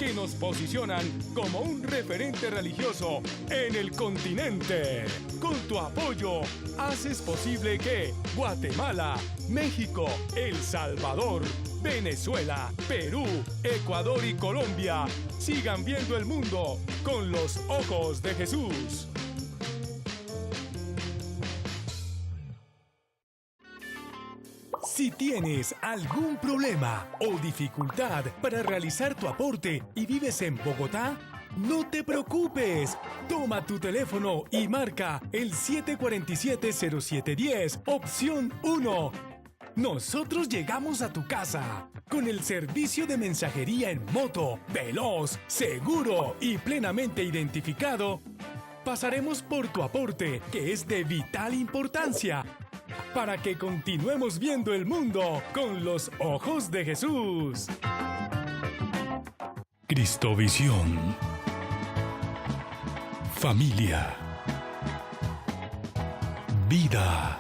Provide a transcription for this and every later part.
que nos posicionan como un referente religioso en el continente. Con tu apoyo, haces posible que Guatemala, México, El Salvador, Venezuela, Perú, Ecuador y Colombia sigan viendo el mundo con los ojos de Jesús. Si tienes algún problema o dificultad para realizar tu aporte y vives en Bogotá, no te preocupes. Toma tu teléfono y marca el 747-0710, opción 1. Nosotros llegamos a tu casa con el servicio de mensajería en moto, veloz, seguro y plenamente identificado. Pasaremos por tu aporte, que es de vital importancia, para que continuemos viendo el mundo con los ojos de Jesús. Cristovisión. Familia. Vida.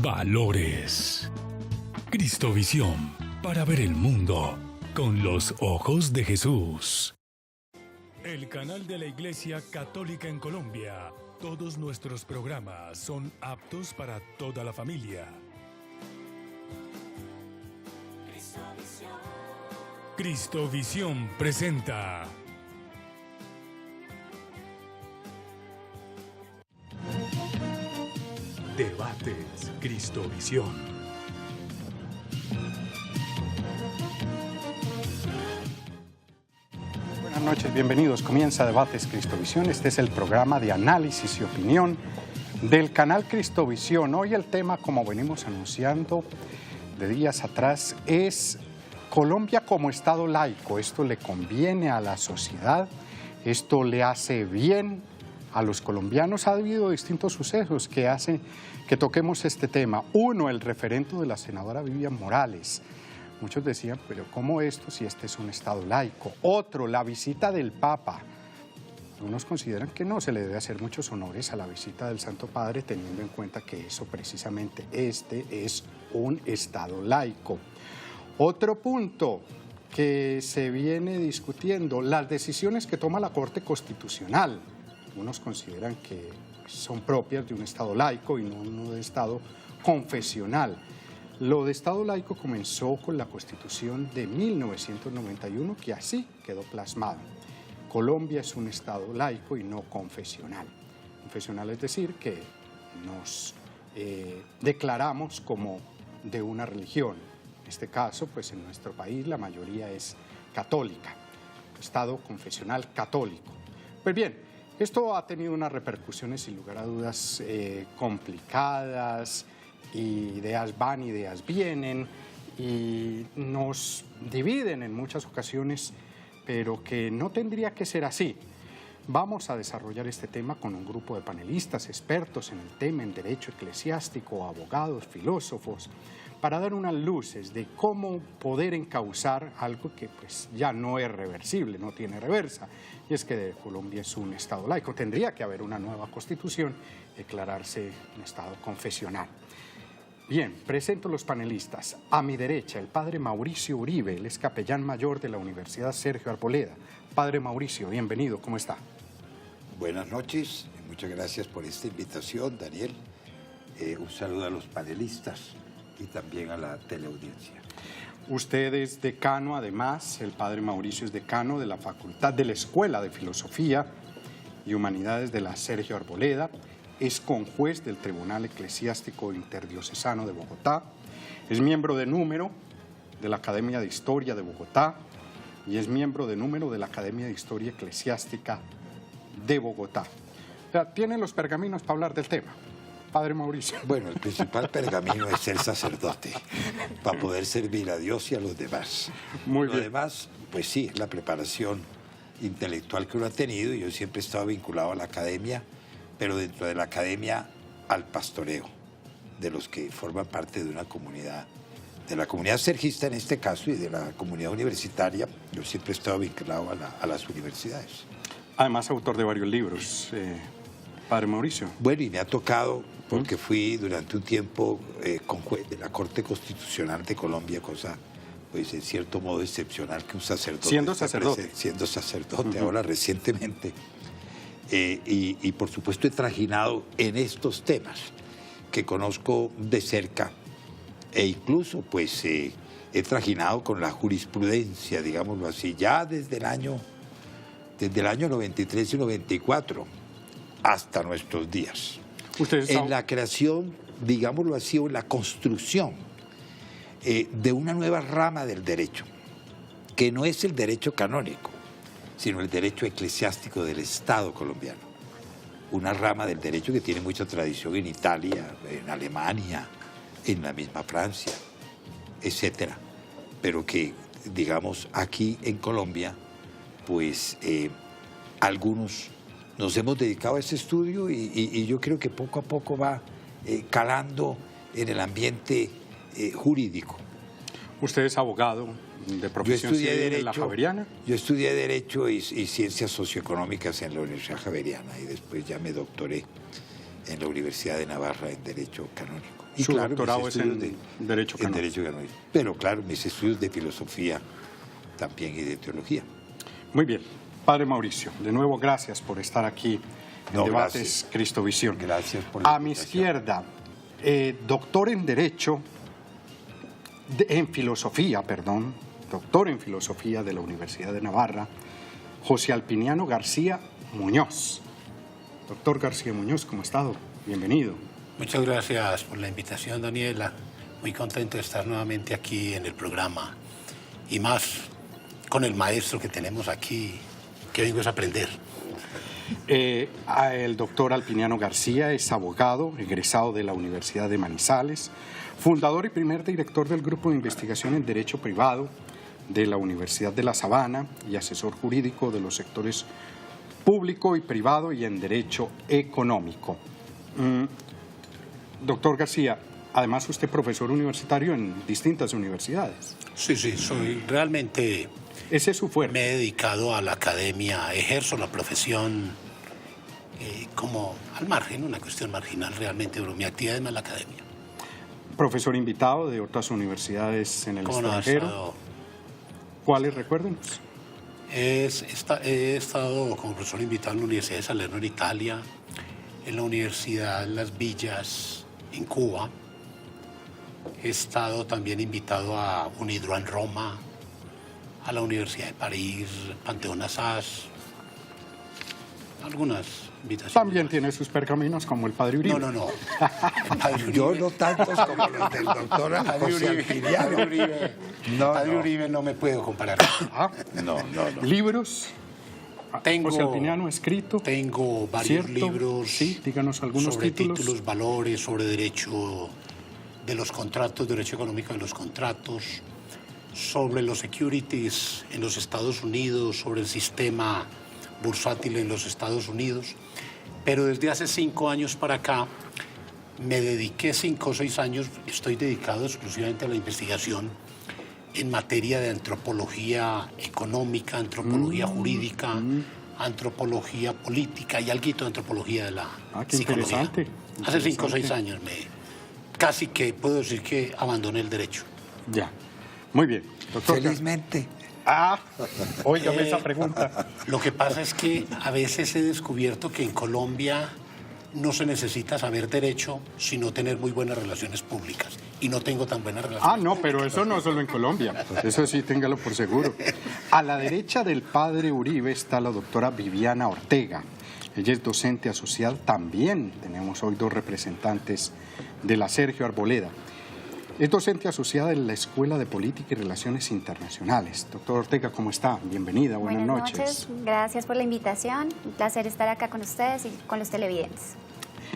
Valores. Cristovisión, para ver el mundo con los ojos de Jesús. El canal de la Iglesia Católica en Colombia. Todos nuestros programas son aptos para toda la familia. Cristovisión presenta Debates Cristovisión. Buenas noches, bienvenidos. Comienza Debates Cristovisión. Este es el programa de análisis y opinión del canal Cristovisión. Hoy el tema, como venimos anunciando de días atrás, es Colombia como Estado laico. Esto le conviene a la sociedad, esto le hace bien a los colombianos. Ha habido distintos sucesos que hacen que toquemos este tema. Uno, el referendo de la senadora Vivian Morales. Muchos decían, pero ¿cómo esto si este es un Estado laico? Otro, la visita del Papa. Algunos consideran que no se le debe hacer muchos honores a la visita del Santo Padre, teniendo en cuenta que eso precisamente este es un Estado laico. Otro punto que se viene discutiendo, las decisiones que toma la Corte Constitucional. Algunos consideran que son propias de un Estado laico y no uno de Estado confesional. Lo de Estado laico comenzó con la Constitución de 1991, que así quedó plasmado. Colombia es un Estado laico y no confesional. Confesional es decir que nos declaramos como de una religión. En este caso, pues en nuestro país la mayoría es católica, Estado confesional católico. Pues bien, esto ha tenido unas repercusiones sin lugar a dudas complicadas. Ideas van, ideas vienen y nos dividen en muchas ocasiones, pero que no tendría que ser así. Vamos a desarrollar este tema con un grupo de panelistas, expertos en el tema, en derecho eclesiástico, abogados, filósofos, para dar unas luces de cómo poder encauzar algo que pues ya no es reversible, no tiene reversa, y es que Colombia es un Estado laico. Tendría que haber una nueva constitución, declararse un Estado confesional. Bien, presento los panelistas. A mi derecha, el padre Mauricio Uribe, él es capellán mayor de la Universidad Sergio Arboleda. Padre Mauricio, bienvenido, ¿cómo está? Buenas noches, muchas gracias por esta invitación, Daniel. Un saludo a los panelistas y también a la teleaudiencia. Usted es decano, además, el padre Mauricio es decano de la Facultad de la Escuela de Filosofía y Humanidades de la Sergio Arboleda. Es conjuez del Tribunal Eclesiástico Interdiocesano de Bogotá, es miembro de número de la Academia de Historia de Bogotá y es miembro de número de la Academia de Historia Eclesiástica de Bogotá. O sea, tiene los pergaminos para hablar del tema, padre Mauricio. Bueno, el principal pergamino es ser sacerdote, para poder servir a Dios y a los demás. Muy bien. Lo demás, pues sí, es la preparación intelectual que uno ha tenido. Yo siempre he estado vinculado a la academia, pero dentro de la academia al pastoreo, de los que forman parte de una comunidad, de la comunidad sergista en este caso y de la comunidad universitaria. Yo siempre he estado vinculado a las universidades. Además, autor de varios libros, padre Mauricio. Bueno, y me ha tocado, porque fui durante un tiempo conjuez de la Corte Constitucional de Colombia, cosa pues en cierto modo excepcional que un sacerdote. Siendo sacerdote. Siendo sacerdote, ahora recientemente. Y por supuesto he trajinado en estos temas que conozco de cerca e incluso pues he trajinado con la jurisprudencia, digámoslo así, ya desde el año 93 y 94 hasta nuestros días. En la creación, digámoslo así, o en la construcción de una nueva rama del derecho, que no es el derecho canónico, sino el derecho eclesiástico del Estado colombiano. Una rama del derecho que tiene mucha tradición en Italia, en Alemania, en la misma Francia, etcétera. Pero que, digamos, aquí en Colombia, pues algunos nos hemos dedicado a ese estudio y yo creo que poco a poco va calando en el ambiente jurídico. ¿Usted es abogado de profesión civil en la Javeriana? Yo estudié Derecho y Ciencias Socioeconómicas en la Universidad Javeriana y después ya me doctoré en la Universidad de Navarra en Derecho Canónico. Y su doctorado es en Derecho Canónico. En Derecho Canónico. Pero claro, mis estudios de filosofía también y de teología. Muy bien. Padre Mauricio, de nuevo gracias por estar aquí en Debates Cristovisión. Gracias por la invitación. A mi izquierda, doctor en Derecho, doctor en Filosofía de la Universidad de Navarra, José Alpiniano García Muñoz. Doctor García Muñoz, ¿cómo ha estado? Bienvenido. Muchas gracias por la invitación, Daniela. Muy contento de estar nuevamente aquí en el programa y más con el maestro que tenemos aquí, que vengo a aprender. El doctor Alpiniano García es abogado, egresado de la Universidad de Manizales, fundador y primer director del Grupo de Investigación en Derecho Privado de la Universidad de La Sabana y asesor jurídico de los sectores público y privado y en Derecho Económico. Doctor García, además usted es profesor universitario en distintas universidades. Sí, soy realmente... Ese es su fuerte. Me he dedicado a la academia, ejerzo la profesión como al margen, una cuestión marginal realmente, pero mi actividad es más la academia. Profesor invitado de otras universidades en el extranjero. ¿Cuáles, recuérdenos? He estado como profesor invitado en la Universidad de Salerno en Italia, en la Universidad Las Villas en Cuba. He estado también invitado a UNIDROIT en Roma, a la Universidad de París, Panteón Assas, algunas invitaciones. También tiene sus pergaminos como el Padre Uribe. No. El Padre Uribe. Yo no tantos como los del doctor José Alpiniano. Padre Uribe no me puedo comparar. No. ¿Libros? José Alpiniano escrito. Tengo varios libros. Sí, díganos algunos sobre títulos, valores, sobre derecho de los contratos, derecho económico de los contratos, sobre los securities en los Estados Unidos, sobre el sistema bursátil en los Estados Unidos. Pero desde hace 5 años para acá me dediqué 5 o 6 años, estoy dedicado exclusivamente a la investigación en materia de antropología económica, antropología jurídica, antropología política y algo de antropología de la psicología. Interesante. Hace 5 o 6 años casi que puedo decir que abandoné el derecho. Ya. Muy bien, doctor. Felizmente. Óigame esa pregunta. Lo que pasa es que a veces he descubierto que en Colombia no se necesita saber derecho, sino tener muy buenas relaciones públicas. Y no tengo tan buenas relaciones no, pero eso no solo en Colombia. Eso sí, téngalo por seguro. A la derecha del padre Uribe está la doctora Viviana Ortega. Ella es docente asociada. También tenemos hoy 2 representantes de la Sergio Arboleda. Es docente asociada en la Escuela de Política y Relaciones Internacionales. Doctor Ortega, ¿cómo está? Bienvenida, buenas noches. Gracias por la invitación. Un placer estar acá con ustedes y con los televidentes.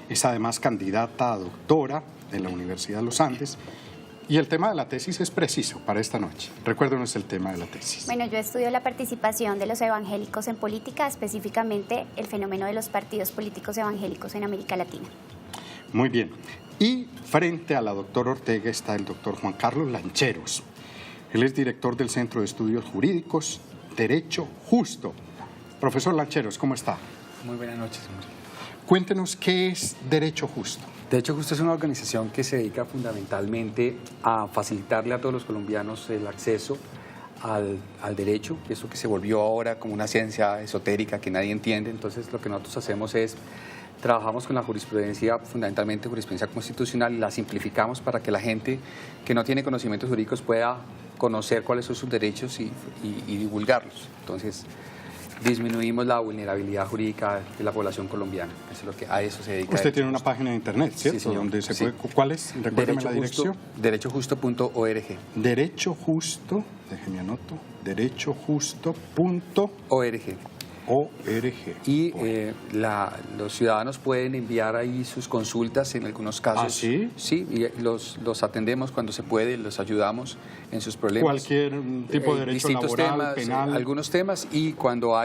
Es además candidata a doctora de la Universidad de los Andes. Y el tema de la tesis es preciso para esta noche. Recuérdenos el tema de la tesis. Bueno, yo estudio la participación de los evangélicos en política, específicamente el fenómeno de los partidos políticos evangélicos en América Latina. Muy bien. Y frente a la doctora Ortega está el doctor Juan Carlos Lancheros. Él es director del Centro de Estudios Jurídicos, Derecho Justo. Profesor Lancheros, ¿cómo está? Muy buenas noches, hombre. Cuéntenos qué es Derecho Justo. Derecho Justo es una organización que se dedica fundamentalmente a facilitarle a todos los colombianos el acceso al derecho, eso que se volvió ahora como una ciencia esotérica que nadie entiende. Entonces lo que nosotros hacemos es, trabajamos con la jurisprudencia, fundamentalmente jurisprudencia constitucional, y la simplificamos para que la gente que no tiene conocimientos jurídicos pueda conocer cuáles son sus derechos y divulgarlos. Entonces disminuimos la vulnerabilidad jurídica de la población colombiana. Eso es lo que a eso se dedica. Usted tiene una página de internet, ¿cierto? Sí, señor. Donde se Sí. puede, ¿cuál es? Recuérdeme la dirección. Derechojusto.org. Derecho Justo, déjeme anoto, derechojusto.org. Y los ciudadanos pueden enviar ahí sus consultas en algunos casos. ¿Ah, sí? Sí, y los atendemos cuando se puede, los ayudamos en sus problemas. Cualquier tipo de derecho distintos laboral, temas, penal. algunos temas, y cuando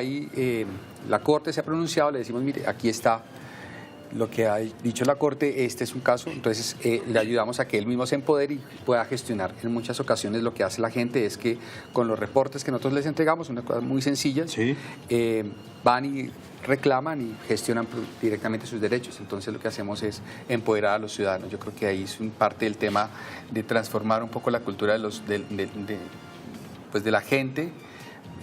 la Corte se ha pronunciado, le decimos, mire, aquí está lo que ha dicho la Corte, este es un caso. Entonces le ayudamos a que él mismo se empodere y pueda gestionar. En muchas ocasiones lo que hace la gente es que con los reportes que nosotros les entregamos, unas cosas muy sencillas, Sí. Van y reclaman y gestionan directamente sus derechos. Entonces lo que hacemos es empoderar a los ciudadanos. Yo creo que ahí es parte del tema de transformar un poco la cultura de la gente,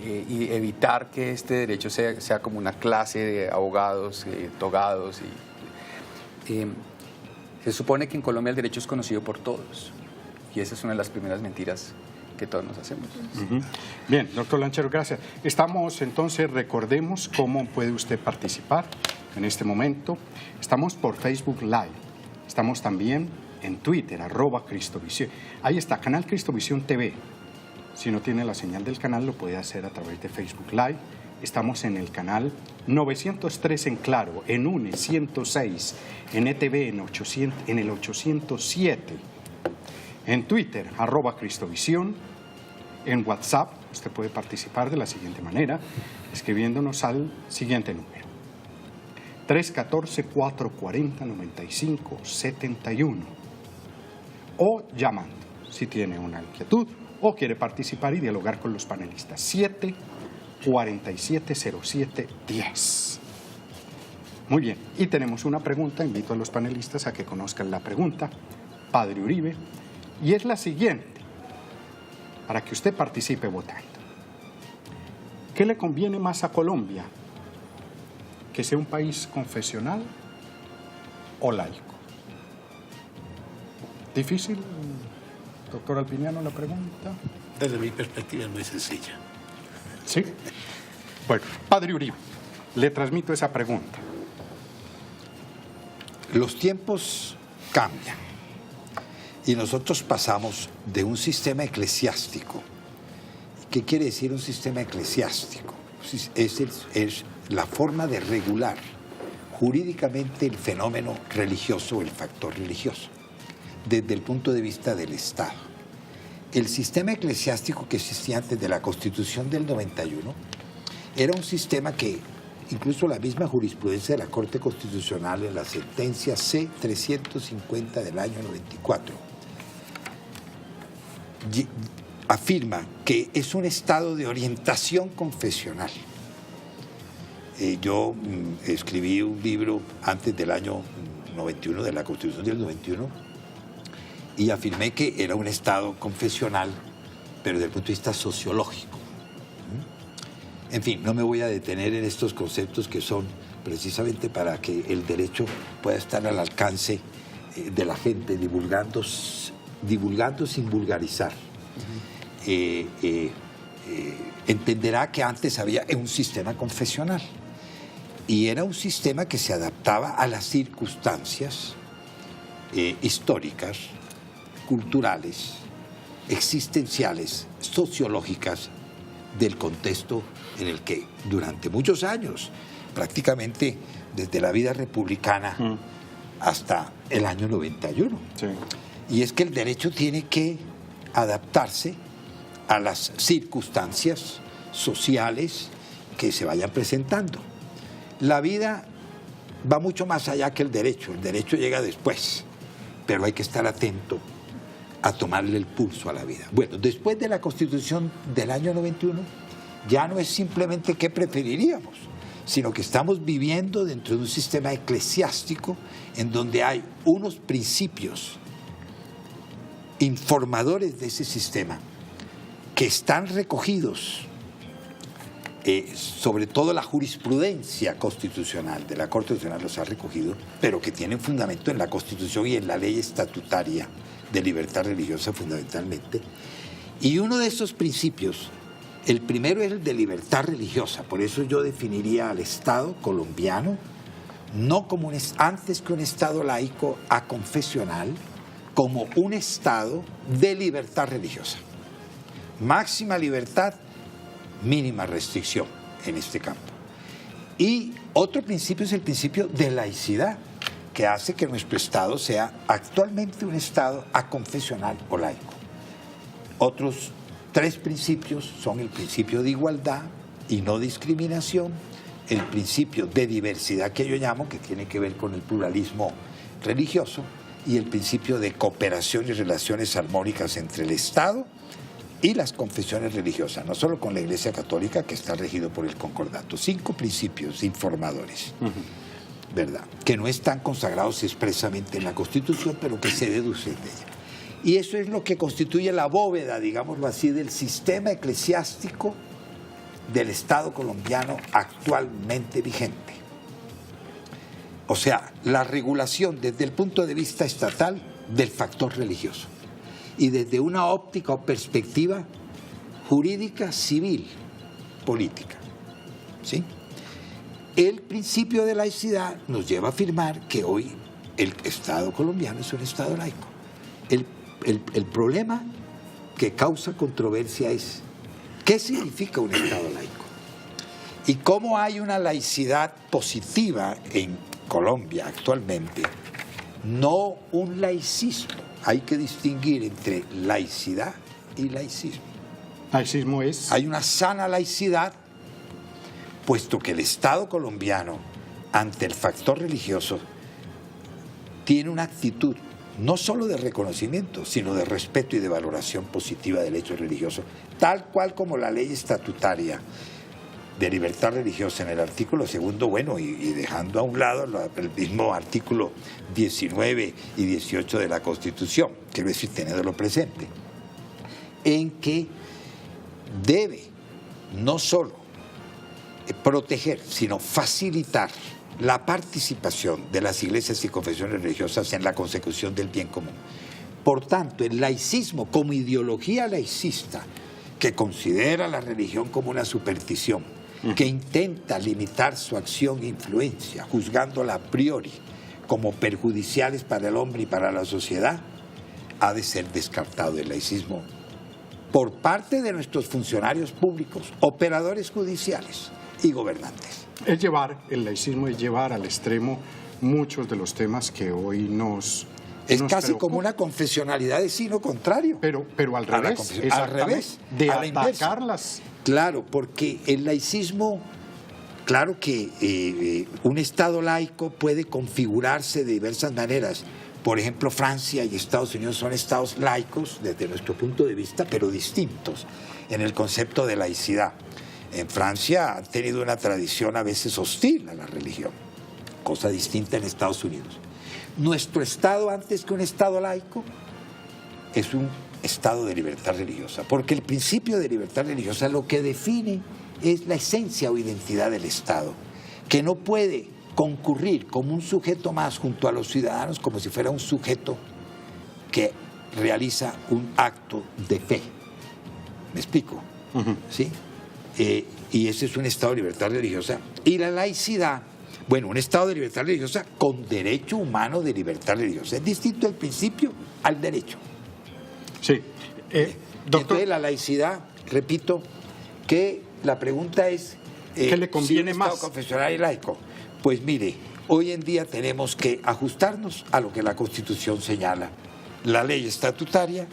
y evitar que este derecho sea como una clase de abogados togados. Se supone que en Colombia el derecho es conocido por todos, y esa es una de las primeras mentiras que todos nos hacemos. Uh-huh. Bien, doctor Lanchero, gracias. Estamos entonces, recordemos cómo puede usted participar en este momento. Estamos por Facebook Live, estamos también en Twitter, @Cristovisión. Ahí está, Canal Cristovisión TV. Si no tiene la señal del canal, lo puede hacer a través de Facebook Live. Estamos en el canal 903 en Claro, en UNE 106, en ETV en el 807, en Twitter, @Cristovisión, en WhatsApp. Usted puede participar de la siguiente manera, escribiéndonos al siguiente número: 314-440-9571, o llamando si tiene una inquietud o quiere participar y dialogar con los panelistas. 747-0710. Muy bien, y tenemos una pregunta, invito a los panelistas a que conozcan la pregunta, Padre Uribe, y es la siguiente, para que usted participe votando. ¿Qué le conviene más a Colombia? ¿Que sea un país confesional o laico? ¿Difícil, doctor Alpiniano, la pregunta? Desde mi perspectiva es muy sencilla. ¿Sí? Bueno, Padre Uribe, le transmito esa pregunta. Los tiempos cambian y nosotros pasamos de un sistema eclesiástico. ¿Qué quiere decir un sistema eclesiástico? Es la forma de regular jurídicamente el fenómeno religioso o el factor religioso desde el punto de vista del Estado. El sistema eclesiástico que existía antes de la Constitución del 91 era un sistema que incluso la misma jurisprudencia de la Corte Constitucional en la sentencia C-350 del año 94 afirma que es un estado de orientación confesional. Yo escribí un libro antes del año 91, de la Constitución del 91, y afirmé que era un estado confesional, pero desde el punto de vista sociológico. En fin, no me voy a detener en estos conceptos que son precisamente para que el derecho pueda estar al alcance de la gente, divulgando sin vulgarizar. Entenderá que antes había un sistema confesional y era un sistema que se adaptaba a las circunstancias históricas, culturales, existenciales, sociológicas del contexto en el que durante muchos años, prácticamente desde la vida republicana hasta el año 91. Sí. Y es que el derecho tiene que adaptarse a las circunstancias sociales que se vayan presentando. La vida va mucho más allá que el derecho llega después, pero hay que estar atento a tomarle el pulso a la vida. Bueno, después de la Constitución del año 91, ya no es simplemente qué preferiríamos, sino que estamos viviendo dentro de un sistema eclesiástico en donde hay unos principios informadores de ese sistema que están recogidos, sobre todo la jurisprudencia constitucional de la Corte Constitucional los ha recogido, pero que tienen fundamento en la Constitución y en la ley estatutaria de libertad religiosa fundamentalmente. Y uno de esos principios, el primero es el de libertad religiosa, por eso yo definiría al Estado colombiano no como antes que un Estado laico aconfesional, como un Estado de libertad religiosa. Máxima libertad, mínima restricción en este campo. Y otro principio es el principio de laicidad, que hace que nuestro Estado sea actualmente un Estado aconfesional o laico. Otros 3 principios son el principio de igualdad y no discriminación, el principio de diversidad que yo llamo, que tiene que ver con el pluralismo religioso, y el principio de cooperación y relaciones armónicas entre el Estado y las confesiones religiosas, no solo con la Iglesia Católica, que está regido por el concordato. 5 principios informadores, ¿verdad?, que no están consagrados expresamente en la Constitución, pero que se deducen de ella. Y eso es lo que constituye la bóveda, digámoslo así, del sistema eclesiástico del Estado colombiano actualmente vigente. O sea, la regulación desde el punto de vista estatal del factor religioso y desde una óptica o perspectiva jurídica, civil, política. ¿Sí? El principio de laicidad nos lleva a afirmar que hoy el Estado colombiano es un Estado laico. El problema que causa controversia es ¿qué significa un Estado laico? Y cómo hay una laicidad positiva en Colombia actualmente, no un laicismo. Hay que distinguir entre laicidad y laicismo. Laicismo es... Hay una sana laicidad, puesto que el Estado colombiano, ante el factor religioso, tiene una actitud no solo de reconocimiento, sino de respeto y de valoración positiva del hecho religioso, tal cual como la ley estatutaria de libertad religiosa en el artículo 2, bueno, y dejando a un lado el mismo artículo 19 y 18 de la Constitución, quiero decir, teniéndolo presente, en que debe no solo proteger, sino facilitar la participación de las iglesias y confesiones religiosas en la consecución del bien común. Por tanto, el laicismo como ideología laicista, que considera la religión como una superstición, que intenta limitar su acción e influencia, juzgándola a priori como perjudiciales para el hombre y para la sociedad, ha de ser descartado el laicismo por parte de nuestros funcionarios públicos, operadores judiciales y gobernantes. El laicismo es llevar al extremo muchos de los temas que hoy nos Es nos casi preocupa. como una confesionalidad de signo contrario. Pero al revés, al revés, de a la inversa. atacarlas. Claro, porque el laicismo, claro que un Estado laico puede configurarse de diversas maneras. Por ejemplo, Francia y Estados Unidos son estados laicos desde nuestro punto de vista, pero distintos en el concepto de laicidad. En Francia han tenido una tradición a veces hostil a la religión, cosa distinta en Estados Unidos. Nuestro Estado, antes que un Estado laico, es un Estado de libertad religiosa, porque el principio de libertad religiosa lo que define es la esencia o identidad del Estado, que no puede concurrir como un sujeto más junto a los ciudadanos como si fuera un sujeto que realiza un acto de fe. ¿Me explico? ¿Sí? Y ese es un Estado de libertad religiosa. Y la laicidad, bueno, un Estado de libertad religiosa con derecho humano de libertad religiosa. Es distinto el principio al derecho. Sí. Doctor, Entonces la laicidad, repito, que la pregunta es... ¿qué le conviene si un Estado más? confesional y laico. Pues mire, hoy en día tenemos que ajustarnos a lo que la Constitución señala, la ley estatutaria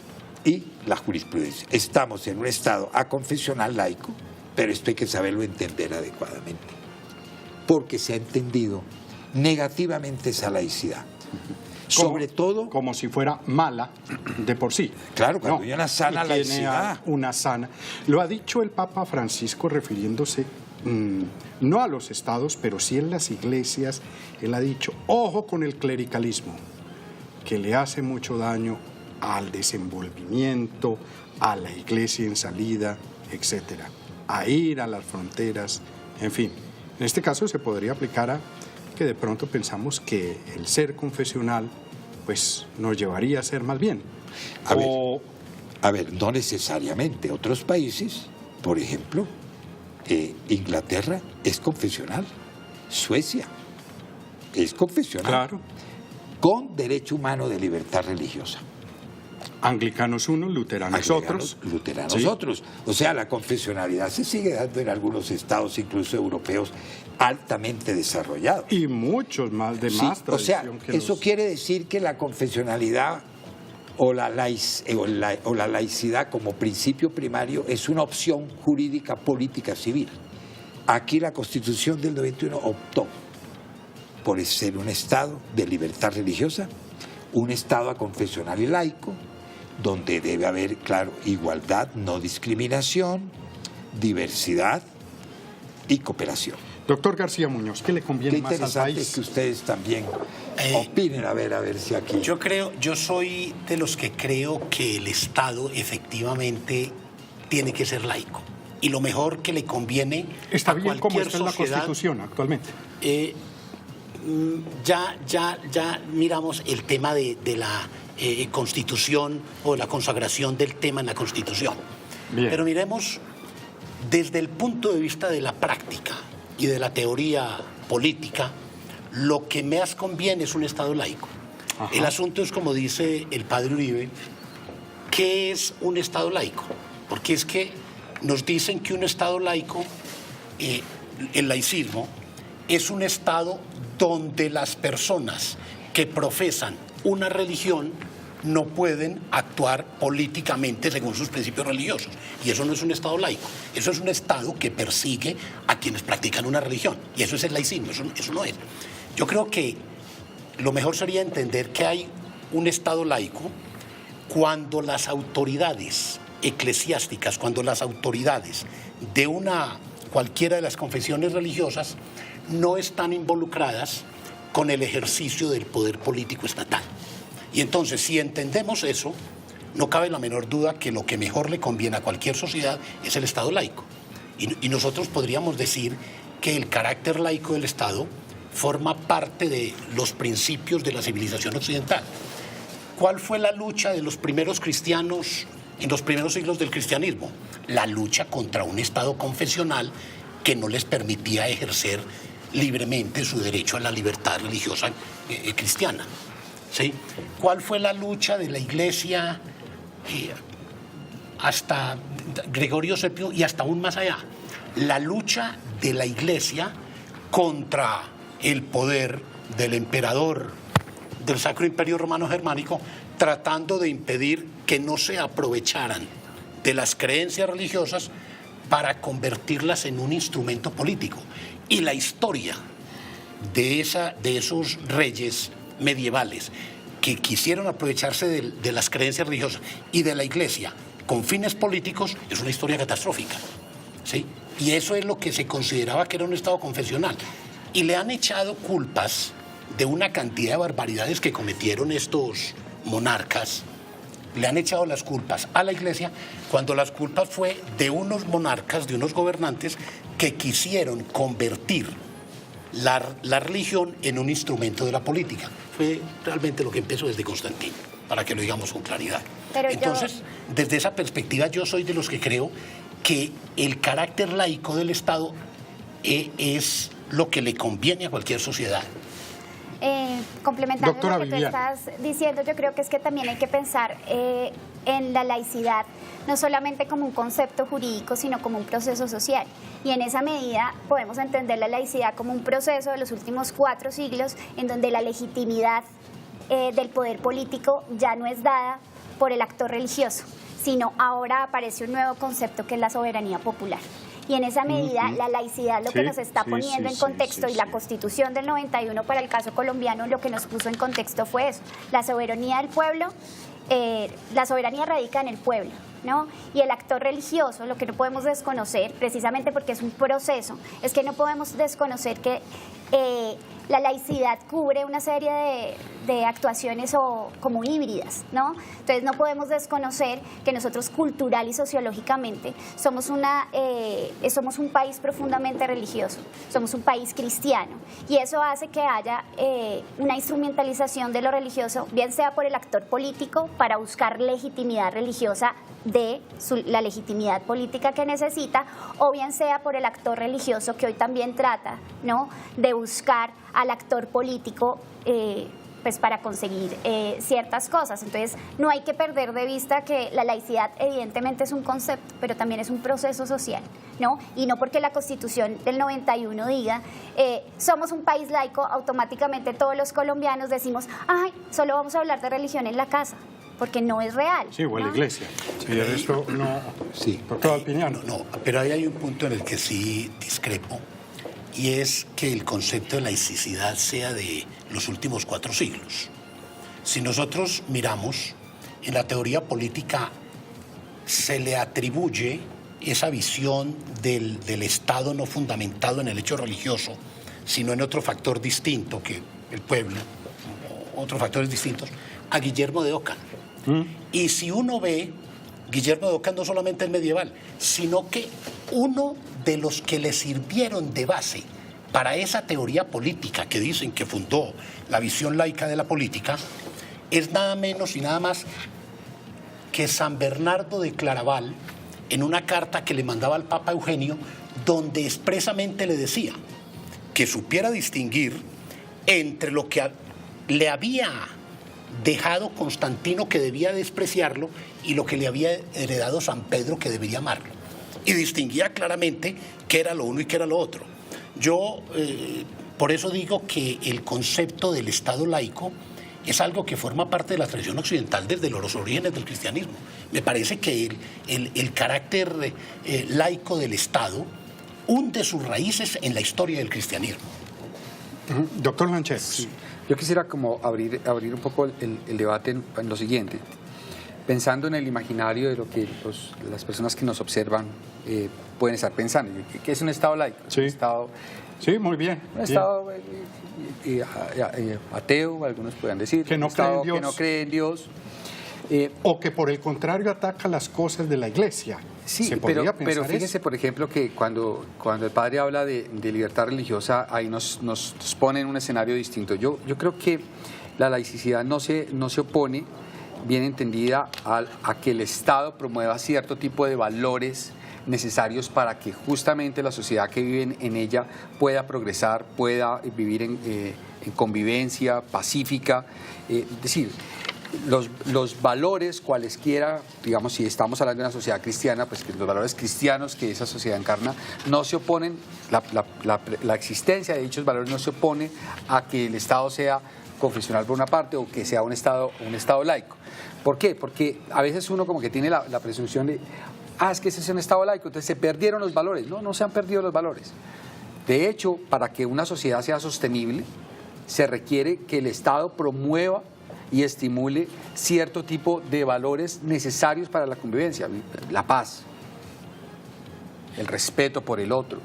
y la jurisprudencia. Estamos en un Estado aconfesional laico, pero esto hay que saberlo entender adecuadamente, porque se ha entendido negativamente esa laicidad. Sobre todo... como si fuera mala de por sí. Claro, cuando hay una sana y tiene laicidad. una sana. Lo ha dicho el Papa Francisco refiriéndose no a los estados, pero sí en las iglesias, él ha dicho, ojo con el clericalismo, que le hace mucho daño al desenvolvimiento, a la iglesia en salida, etcétera, a ir a las fronteras, en fin. En este caso se podría aplicar a que de pronto pensamos que el ser confesional pues nos llevaría a ser más bien. A ver, no necesariamente. Otros países, por ejemplo, Inglaterra es confesional, Suecia es confesional, claro, con derecho humano de libertad religiosa. Anglicanos unos, luteranos otros. Luteranos sí. otros. O sea, la confesionalidad se sigue dando en algunos estados, incluso europeos, altamente desarrollados. Y muchos más de más tradición. O sea, que eso quiere decir que la confesionalidad o la laicidad como principio primario es una opción jurídica, política, civil. Aquí la Constitución del 91 optó por ser un estado de libertad religiosa, un estado aconfesional y laico, donde debe haber, claro, igualdad, no discriminación, diversidad y cooperación. Doctor García Muñoz, ¿qué le conviene más al interesante país? que ustedes también opinen, a ver si aquí... Yo soy de los que creo que el Estado efectivamente tiene que ser laico. Y lo mejor que le conviene Está a bien como cualquier está en la sociedad, Constitución actualmente. Ya miramos el tema de la Constitución o la consagración del tema en la Constitución. Bien. Pero miremos desde el punto de vista de la práctica y de la teoría política, lo que más conviene es un Estado laico. Ajá. El asunto es, como dice el padre Uribe, ¿qué es un Estado laico? Porque es que nos dicen que un Estado laico, el laicismo, es un Estado donde las personas que profesan una religión no pueden actuar políticamente según sus principios religiosos. Y eso no es un Estado laico. Eso es un Estado que persigue a quienes practican una religión. Y eso es el laicismo, eso no es. Yo creo que lo mejor sería entender que hay un Estado laico cuando las autoridades eclesiásticas, cuando las autoridades de cualquiera de las confesiones religiosas no están involucradas con el ejercicio del poder político estatal. Y entonces, si entendemos eso, no cabe la menor duda que lo que mejor le conviene a cualquier sociedad es el Estado laico. Y nosotros podríamos decir que el carácter laico del Estado forma parte de los principios de la civilización occidental. ¿Cuál fue la lucha de los primeros cristianos en los primeros siglos del cristianismo? La lucha contra un Estado confesional que no les permitía ejercer libremente su derecho a la libertad religiosa cristiana. ¿Sí? ¿Cuál fue la lucha de la Iglesia hasta Gregorio VII y hasta aún más allá? La lucha de la Iglesia contra el poder del emperador del Sacro Imperio Romano Germánico, tratando de impedir que no se aprovecharan de las creencias religiosas para convertirlas en un instrumento político. Y la historia de esos reyes medievales que quisieron aprovecharse de las creencias religiosas y de la Iglesia con fines políticos es una historia catastrófica, ¿sí? Y eso es lo que se consideraba que era un Estado confesional. Y le han echado culpas de una cantidad de barbaridades que cometieron estos monarcas. Le han echado las culpas a la Iglesia cuando las culpas fue de unos monarcas, de unos gobernantes que quisieron convertir la religión en un instrumento de la política. Fue realmente lo que empezó desde Constantino, para que lo digamos con claridad. Pero entonces, desde esa perspectiva, yo soy de los que creo que el carácter laico del Estado es lo que le conviene a cualquier sociedad. Complementando Doctora lo que tú Viviana. estás diciendo, yo creo que es que también hay que pensar en la laicidad, no solamente como un concepto jurídico, sino como un proceso social. Y en esa medida podemos entender la laicidad como un proceso de los últimos 4 siglos en donde la legitimidad del poder político ya no es dada por el actor religioso, sino ahora aparece un nuevo concepto que es la soberanía popular. Y en esa medida, la laicidad lo que nos está poniendo en contexto, y la Constitución del 91 para el caso colombiano lo que nos puso en contexto fue eso, la soberanía del pueblo, la soberanía radica en el pueblo, ¿no? Y el actor religioso, lo que no podemos desconocer, precisamente porque es un proceso, es que no podemos desconocer que la laicidad cubre una serie de actuaciones como híbridas, ¿no? Entonces no podemos desconocer que nosotros cultural y sociológicamente somos un país profundamente religioso, somos un país cristiano, y eso hace que haya una instrumentalización de lo religioso, bien sea por el actor político para buscar legitimidad religiosa de la legitimidad política que necesita, o bien sea por el actor religioso que hoy también trata, ¿no?, de buscar al actor político pues para conseguir ciertas cosas. Entonces no hay que perder de vista que la laicidad evidentemente es un concepto, pero también es un proceso social, ¿no? Y no porque la Constitución del 91 diga somos un país laico, automáticamente todos los colombianos decimos, ay, solo vamos a hablar de religión en la casa, porque no es real. Sí, o en ¿no? la iglesia. Sí, de esto no. Sí. Por toda opinión. No, pero ahí hay un punto en el que sí discrepo, y es que el concepto de laicidad sea de los últimos 4 siglos. Si nosotros miramos, en la teoría política se le atribuye esa visión del Estado no fundamentado en el hecho religioso, sino en otro factor distinto que el pueblo, otros factores distintos, a Guillermo de Ockham. Y si uno ve, Guillermo de Ockham no solamente es medieval, sino que uno de los que le sirvieron de base para esa teoría política que dicen que fundó la visión laica de la política es nada menos y nada más que San Bernardo de Claraval, en una carta que le mandaba al Papa Eugenio, donde expresamente le decía que supiera distinguir entre lo que le había dejado Constantino, que debía despreciarlo, y lo que le había heredado San Pedro, que debería amarlo. Y distinguía claramente qué era lo uno y qué era lo otro. Yo por eso digo que el concepto del Estado laico es algo que forma parte de la tradición occidental desde los orígenes del cristianismo. Me parece que el carácter laico del Estado hunde sus raíces en la historia del cristianismo. Doctor Lanchés. Sí. Yo quisiera como abrir un poco el debate en lo siguiente, pensando en el imaginario de lo que las personas que nos observan pueden estar pensando, que es un Estado laico, Sí. un Estado, Sí, muy bien. un Estado ateo, algunos pueden decir, Que no un Estado cree en Dios. que no cree en Dios. O que por el contrario ataca las cosas de la iglesia. Sí, ¿Se podría pero pensar fíjese, eso? por ejemplo, que cuando el padre habla de libertad religiosa, ahí nos pone en un escenario distinto. Yo creo que la laicidad no se opone, bien entendida, a que el Estado promueva cierto tipo de valores necesarios para que justamente la sociedad que vive en ella pueda progresar, pueda vivir en convivencia pacífica. Es decir, los valores cualesquiera, digamos, si estamos hablando de una sociedad cristiana, pues que los valores cristianos que esa sociedad encarna no se oponen, la existencia de dichos valores no se opone a que el Estado sea confesional por una parte o que sea un Estado laico. ¿Por qué? Porque a veces uno como que tiene la presunción de, es que ese es un Estado laico, entonces se perdieron los valores. No se han perdido los valores. De hecho, para que una sociedad sea sostenible, se requiere que el Estado promueva y estimule cierto tipo de valores necesarios para la convivencia, la paz, el respeto por el otro,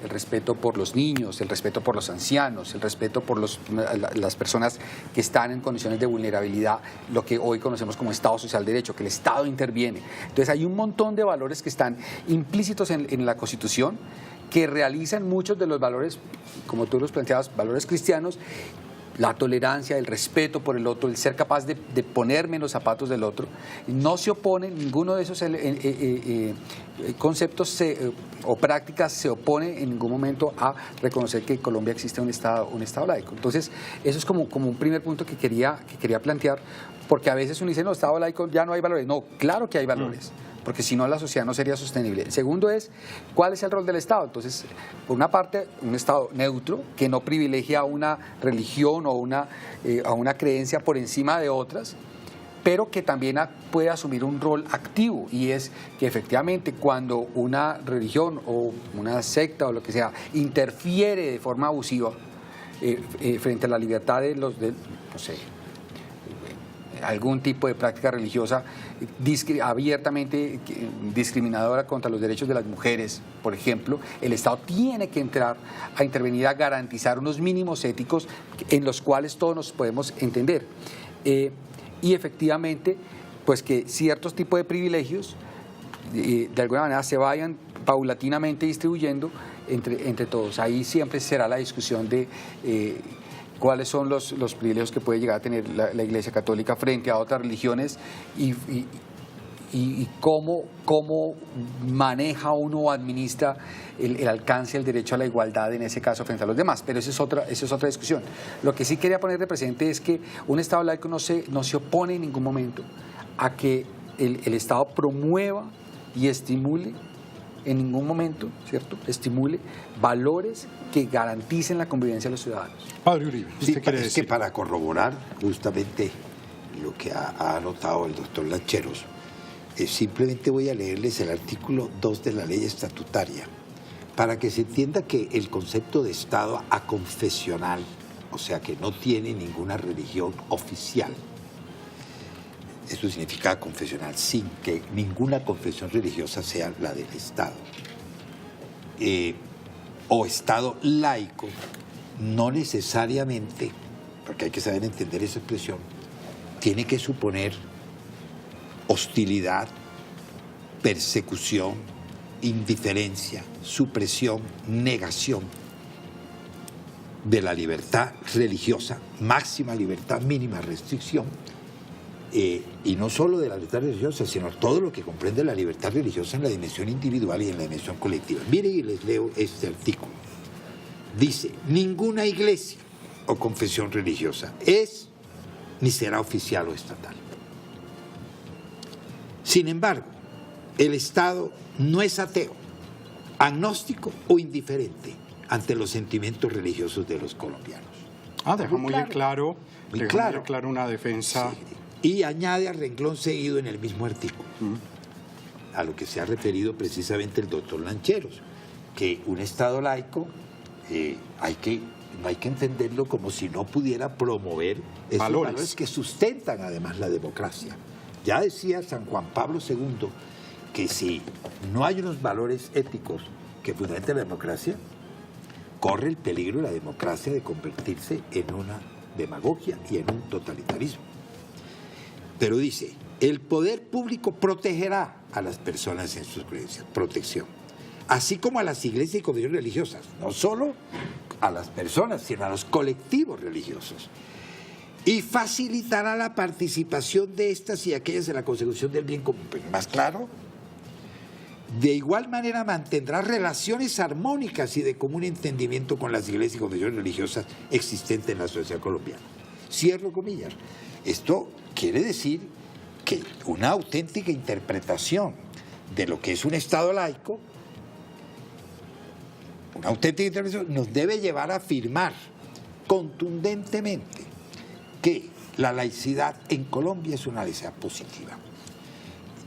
el respeto por los niños, el respeto por los ancianos, el respeto por las personas que están en condiciones de vulnerabilidad, lo que hoy conocemos como Estado Social de Derecho, que el Estado interviene. Entonces hay un montón de valores que están implícitos en la Constitución, que realizan muchos de los valores, como tú los planteabas, valores cristianos, la tolerancia, el respeto por el otro, el ser capaz de ponerme en los zapatos del otro. No se opone, ninguno de esos conceptos o prácticas se opone en ningún momento a reconocer que en Colombia existe un Estado laico. Entonces, eso es como un primer punto que quería plantear, porque a veces uno dice, no, Estado laico ya no hay valores. No, claro que hay valores, porque si no la sociedad no sería sostenible. El segundo es, ¿cuál es el rol del Estado? Entonces, por una parte, un Estado neutro, que no privilegia a una religión o a una creencia por encima de otras, pero que también puede asumir un rol activo, y es que efectivamente cuando una religión o una secta o lo que sea interfiere de forma abusiva frente a la libertad de algún tipo de práctica religiosa abiertamente discriminadora contra los derechos de las mujeres, por ejemplo, el Estado tiene que entrar a intervenir a garantizar unos mínimos éticos en los cuales todos nos podemos entender. Y efectivamente, pues que ciertos tipos de privilegios de alguna manera se vayan paulatinamente distribuyendo entre todos. Ahí siempre será la discusión de cuáles son los privilegios que puede llegar a tener la Iglesia Católica frente a otras religiones y cómo maneja uno o administra el alcance del derecho a la igualdad en ese caso frente a los demás, pero esa es otra discusión. Lo que sí quería poner de presente es que un Estado laico no se opone en ningún momento a que el Estado promueva y estimule en ningún momento, ¿cierto?, estimule valores que garanticen la convivencia de los ciudadanos. Padre Uribe, sí, quiere es decir que para corroborar justamente lo que ha anotado el doctor Lancheros, simplemente voy a leerles el artículo 2 de la ley estatutaria, para que se entienda que el concepto de Estado aconfesional, o sea que no tiene ninguna religión oficial, eso significa confesional, sin que ninguna confesión religiosa sea la del Estado. O Estado laico, no necesariamente, porque hay que saber entender esa expresión, tiene que suponer hostilidad, persecución, indiferencia, supresión, negación de la libertad religiosa, máxima libertad, mínima restricción. Y no solo de la libertad religiosa, sino todo lo que comprende la libertad religiosa en la dimensión individual y en la dimensión colectiva. Miren y les leo este artículo. Dice, ninguna iglesia o confesión religiosa es ni será oficial o estatal. Sin embargo, el Estado no es ateo, agnóstico o indiferente ante los sentimientos religiosos de los colombianos. deja muy claro una defensa. Sí. Y añade a renglón seguido en el mismo artículo, a lo que se ha referido precisamente el doctor Lancheros, que un Estado laico no hay que entenderlo como si no pudiera promover esos valores que sustentan además la democracia. Ya decía San Juan Pablo II que si no hay unos valores éticos que fundamenten la democracia, corre el peligro la democracia de convertirse en una demagogia y en un totalitarismo. Pero dice, el poder público protegerá a las personas en sus creencias, protección, así como a las iglesias y confesiones religiosas, no solo a las personas, sino a los colectivos religiosos, y facilitará la participación de estas y aquellas en la consecución del bien común. Pero más claro, de igual manera mantendrá relaciones armónicas y de común entendimiento con las iglesias y confesiones religiosas existentes en la sociedad colombiana. Cierro comillas. Esto quiere decir que una auténtica interpretación de lo que es un Estado laico, una auténtica interpretación nos debe llevar a afirmar contundentemente que la laicidad en Colombia es una laicidad positiva.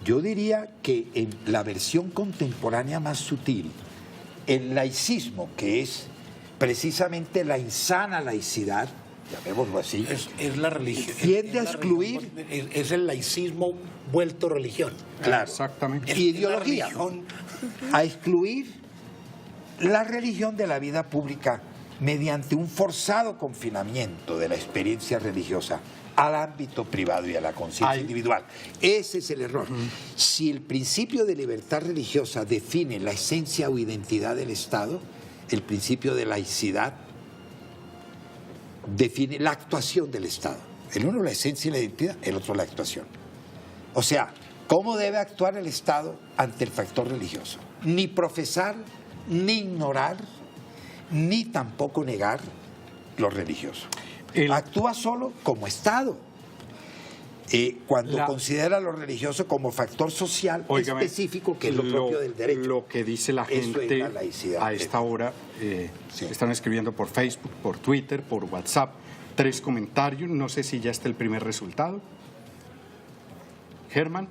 Yo diría que en la versión contemporánea más sutil, el laicismo, que es precisamente la insana laicidad, llamémoslo así, es la religión. Tiende a excluir. Es el laicismo vuelto religión. Claro. Exactamente. Ideología. A excluir la religión de la vida pública mediante un forzado confinamiento de la experiencia religiosa al ámbito privado y a la conciencia individual. Ese es el error. Si el principio de libertad religiosa define la esencia o identidad del Estado, el principio de laicidad define la actuación del Estado. El uno la esencia y la identidad, el otro la actuación. O sea, ¿cómo debe actuar el Estado ante el factor religioso? Ni profesar, ni ignorar, ni tampoco negar lo religioso. Actúa solo como Estado. Cuando considera lo religioso como factor social específico, que es lo propio del derecho. Lo que dice la gente la laicidad, a esta hora, están escribiendo por Facebook, por Twitter, por WhatsApp, 3 comentarios, no sé si ya está el primer resultado. Germán,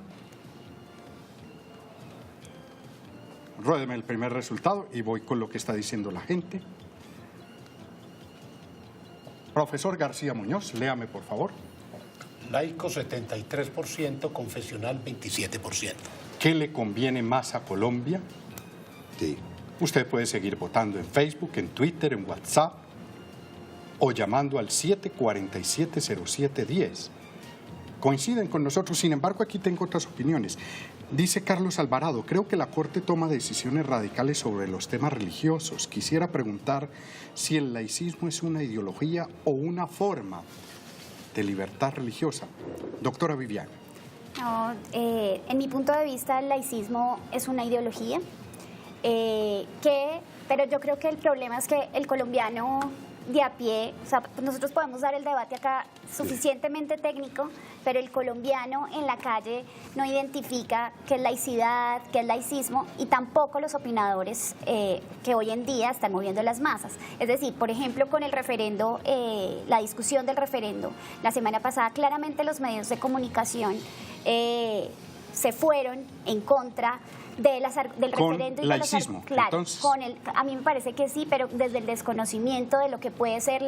ruédeme el primer resultado y voy con lo que está diciendo la gente. Profesor García Muñoz, léame por favor. laico 73%, confesional 27%. ¿Qué le conviene más a Colombia? Sí. Usted puede seguir votando en Facebook, en Twitter, en WhatsApp o llamando al 747-0710. Coinciden con nosotros, sin embargo, aquí tengo otras opiniones. Dice Carlos Alvarado, creo que la Corte toma decisiones radicales sobre los temas religiosos. Quisiera preguntar si el laicismo es una ideología o una forma de libertad religiosa. Doctora Viviana. No, en mi punto de vista, el laicismo es una ideología, pero yo creo que el problema es que el colombiano de a pie, o sea, nosotros podemos dar el debate acá suficientemente técnico, pero el colombiano en la calle no identifica qué es laicidad, qué es laicismo, y tampoco los opinadores que hoy en día están moviendo las masas. Es decir, por ejemplo, con el referendo, la discusión del referendo, la semana pasada claramente los medios de comunicación se fueron en contra del referendo y laicismo, claro, a mí me parece que sí, pero desde el desconocimiento de lo que puede ser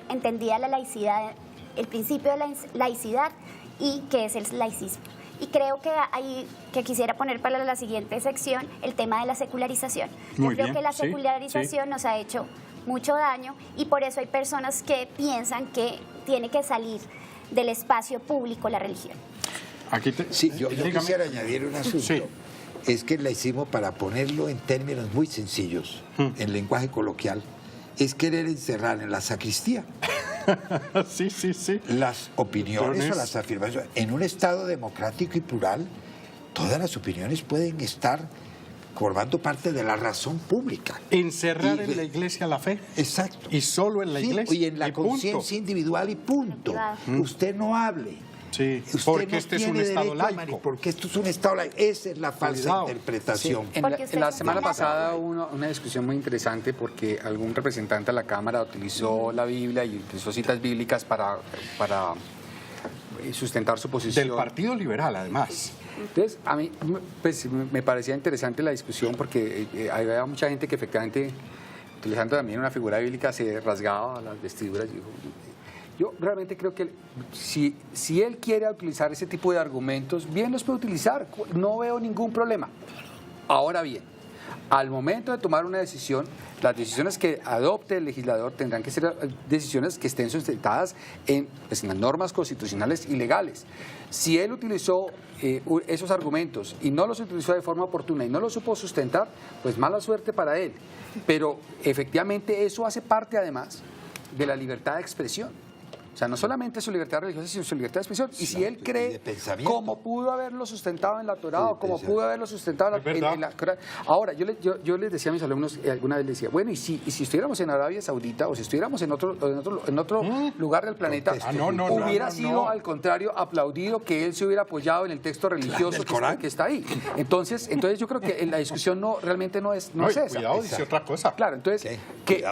entendida la laicidad, el principio de la laicidad y qué es el laicismo. Y creo que quisiera poner para la siguiente sección el tema de la secularización. Yo creo que la secularización nos ha hecho mucho daño y por eso hay personas que piensan que tiene que salir del espacio público la religión. Sí, yo quisiera añadir un asunto. Sí. Es que el laicismo, para ponerlo en términos muy sencillos, en lenguaje coloquial, es querer encerrar en la sacristía Sí. las opiniones o las afirmaciones. En un Estado democrático y plural, todas las opiniones pueden estar formando parte de la razón pública. Encerrar en la iglesia la fe. Exacto. Y solo en la iglesia. Y en la conciencia individual y punto. Usted no hable. Sí, Usted porque no este es un tiene Estado derecho a laico. porque esto es un Estado laico. Esa es la falsa interpretación. Sí, en la semana pasada hubo una discusión muy interesante porque algún representante de la Cámara utilizó la Biblia y utilizó citas bíblicas para sustentar su posición. Del Partido Liberal, además. Entonces, a mí pues, me parecía interesante la discusión porque había mucha gente que efectivamente, utilizando también una figura bíblica, se rasgaba las vestiduras. Yo realmente creo que si él quiere utilizar ese tipo de argumentos, bien los puede utilizar, no veo ningún problema. Ahora bien, al momento de tomar una decisión, las decisiones que adopte el legislador tendrán que ser decisiones que estén sustentadas en las normas constitucionales y legales. Si él utilizó esos argumentos y no los utilizó de forma oportuna y no los supo sustentar, pues mala suerte para él. Pero efectivamente eso hace parte además de la libertad de expresión. O sea, no solamente su libertad religiosa, sino su libertad de expresión. Y si él cree, como pudo haberlo sustentado en la Torá, o como pudo haberlo sustentado en la Corán. Ahora, yo les decía a mis alumnos, alguna vez les decía, bueno, y si estuviéramos en Arabia Saudita, o si estuviéramos en otro lugar del planeta, hubiera sido, al contrario, aplaudido que él se hubiera apoyado en el texto religioso que está ahí. Entonces yo creo que la discusión realmente no es esa. Cuidado, dice otra cosa. Claro, entonces, que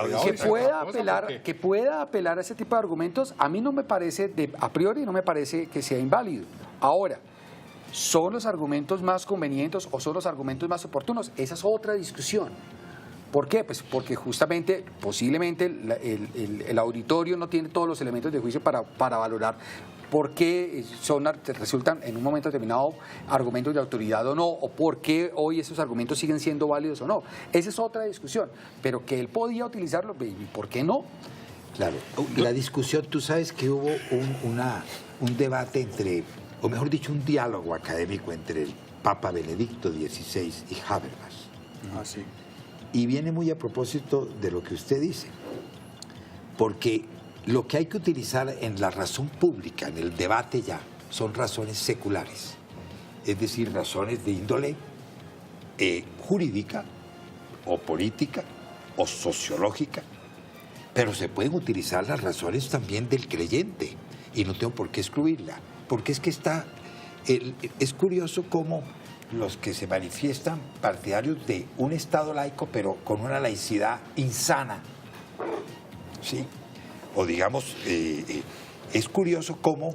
pueda apelar a ese tipo de argumentos, a mí no me parece, a priori no me parece que sea inválido. Ahora, ¿son los argumentos más convenientes o son los argumentos más oportunos? Esa es otra discusión. ¿Por qué? Pues porque justamente, posiblemente, el auditorio no tiene todos los elementos de juicio para valorar por qué resultan en un momento determinado argumentos de autoridad o no, o por qué hoy esos argumentos siguen siendo válidos o no. Esa es otra discusión, pero que él podía utilizarlo, ¿y por qué no? Claro, la discusión, tú sabes que hubo un debate entre, o mejor dicho, un diálogo académico entre el Papa Benedicto XVI y Habermas. Sí. Y viene muy a propósito de lo que usted dice, porque lo que hay que utilizar en la razón pública, en el debate ya, son razones seculares, es decir, razones de índole jurídica o política o sociológica, pero se pueden utilizar las razones también del creyente y no tengo por qué excluirla, porque es que es curioso cómo los que se manifiestan partidarios de un Estado laico pero con una laicidad insana, ¿sí? O digamos, es curioso cómo,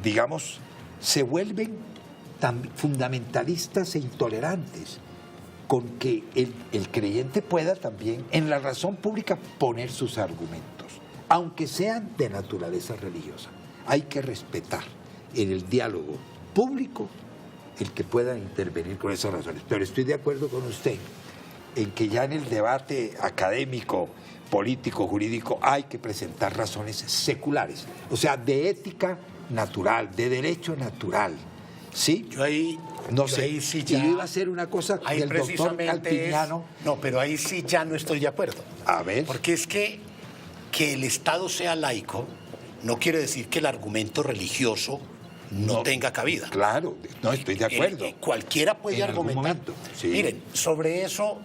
digamos, se vuelven tan fundamentalistas e intolerantes con que el creyente pueda también en la razón pública poner sus argumentos, aunque sean de naturaleza religiosa, hay que respetar en el diálogo público el que pueda intervenir con esas razones. Pero estoy de acuerdo con usted en que ya en el debate académico, político, jurídico, hay que presentar razones seculares, o sea, de ética natural, de derecho natural, ¿sí? Yo ahí, no yo sé, ahí sí y ya, yo iba a hacer una cosa ahí del doctor precisamente Calpiniano. no, pero ahí sí ya no estoy de acuerdo. A ver. Porque es que el Estado sea laico no quiere decir que el argumento religioso no tenga cabida. Claro, no, estoy de acuerdo. Cualquiera puede En algún argumentar. momento, sí. Miren, sobre eso,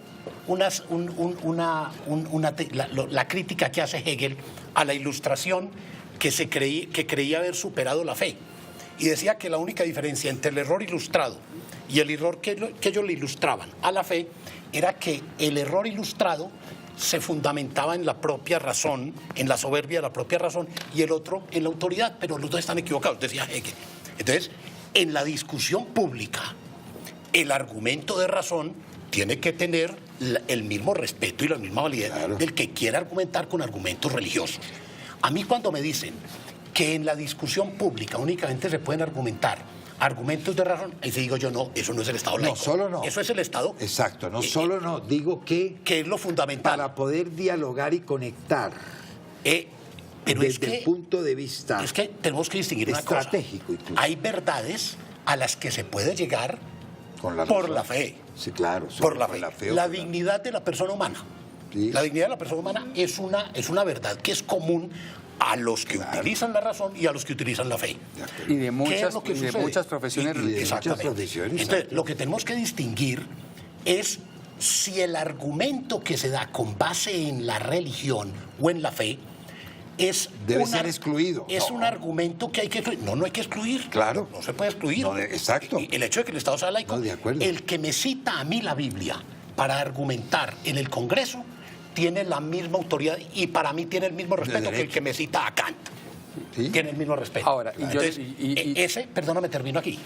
la crítica que hace Hegel a la Ilustración, que creía haber superado la fe. Y decía que la única diferencia entre el error ilustrado y el error que ellos le ilustraban a la fe era que el error ilustrado se fundamentaba en la propia razón, en la soberbia de la propia razón, y el otro en la autoridad, pero los dos están equivocados, decía Hegel. Entonces, en la discusión pública, el argumento de razón tiene que tener el mismo respeto y la misma validez del que quiera argumentar con argumentos religiosos. A mí cuando me dicen que en la discusión pública únicamente se pueden argumentar argumentos de razón, ahí sí digo yo, no, eso no es el Estado laico. No, solo no. Eso es el Estado. Exacto, no solo no, digo que es lo fundamental. para poder dialogar y conectar pero desde el punto de vista es que tenemos que distinguir una cosa. estratégico incluso. Hay verdades a las que se puede llegar Con la por razón. la fe. Sí, claro. Por la con fe. o La con dignidad de la persona humana. Sí. La dignidad de la persona humana es una verdad que es común a los que utilizan la razón y a los que utilizan la fe. Y de ¿Qué es muchas, lo que y de sucede? muchas profesiones Y de religiosas. muchas profesiones. Entonces, exacto. lo que tenemos que distinguir es si el argumento que se da con base en la religión o en la fe debe ser excluido. Es No. un argumento que hay que excluir. No hay que excluir. Claro. No se puede excluir. No, exacto. El hecho de que el Estado sea laico. No, de acuerdo. El que me cita a mí la Biblia para argumentar en el Congreso tiene la misma autoridad y para mí tiene el mismo respeto que el derecho. que me cita a Kant. Sí. Tiene el mismo respeto. Ahora, Perdóname, termino aquí.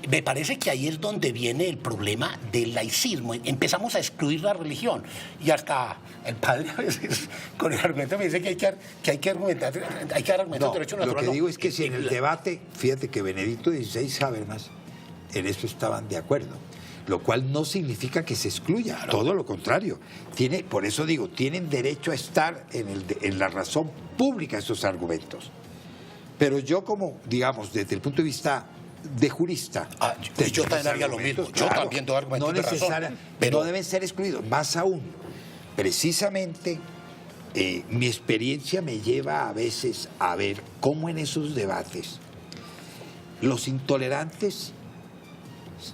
Me parece que ahí es donde viene el problema del laicismo. Empezamos a excluir la religión y hasta el padre a veces con el argumento me dice que hay que argumentar, No, derecho lo natural. que No. digo es que si en el debate, fíjate que Benedicto XVI Habermas, en eso estaban de acuerdo, lo cual no significa que se excluya, todo lo contrario. Por eso digo, tienen derecho a estar en la razón pública esos argumentos. Pero yo como, digamos, desde el punto de vista de jurista... yo también haría lo mismo. Yo también doy argumentos de razón. Pero no deben ser excluidos. Más aún, precisamente, mi experiencia me lleva a veces a ver cómo en esos debates los intolerantes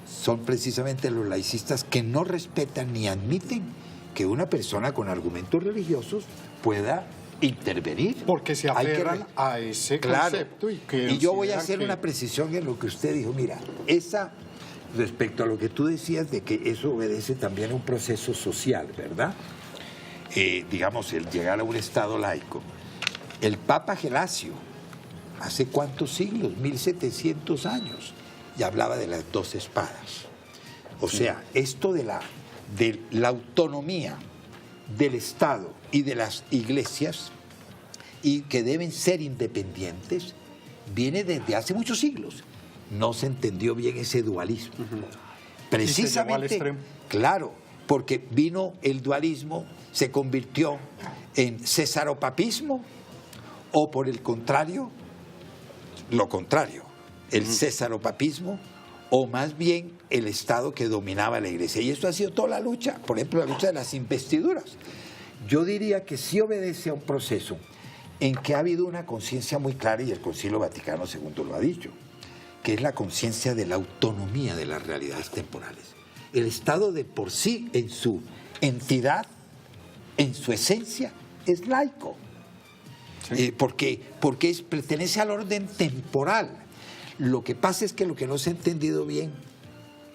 son precisamente los laicistas que no respetan ni admiten que una persona con argumentos religiosos pueda intervenir. Porque se Hay que aferran a ese Claro. concepto. Y yo voy a hacer una precisión en lo que usted dijo. Mira, respecto a lo que tú decías de que eso obedece también a un proceso social, ¿verdad? Digamos, el llegar a un Estado laico. El Papa Gelasio, ¿hace cuántos siglos? 1700 años. Y hablaba de las dos espadas. O sea, esto de la autonomía del Estado y de las iglesias, y que deben ser independientes, viene desde hace muchos siglos. No se entendió bien ese dualismo. Precisamente, claro, porque vino el dualismo, se convirtió en cesaropapismo, o por el contrario, lo contrario, el cesaropapismo, o más bien el Estado que dominaba la Iglesia. Y esto ha sido toda la lucha, por ejemplo, la lucha de las investiduras. Yo diría que sí obedece a un proceso en que ha habido una conciencia muy clara, y el Concilio Vaticano II lo ha dicho, que es la conciencia de la autonomía de las realidades temporales. El Estado de por sí, en su entidad, en su esencia, es laico. Sí. Porque pertenece al orden temporal. Lo que pasa es que lo que no se ha entendido bien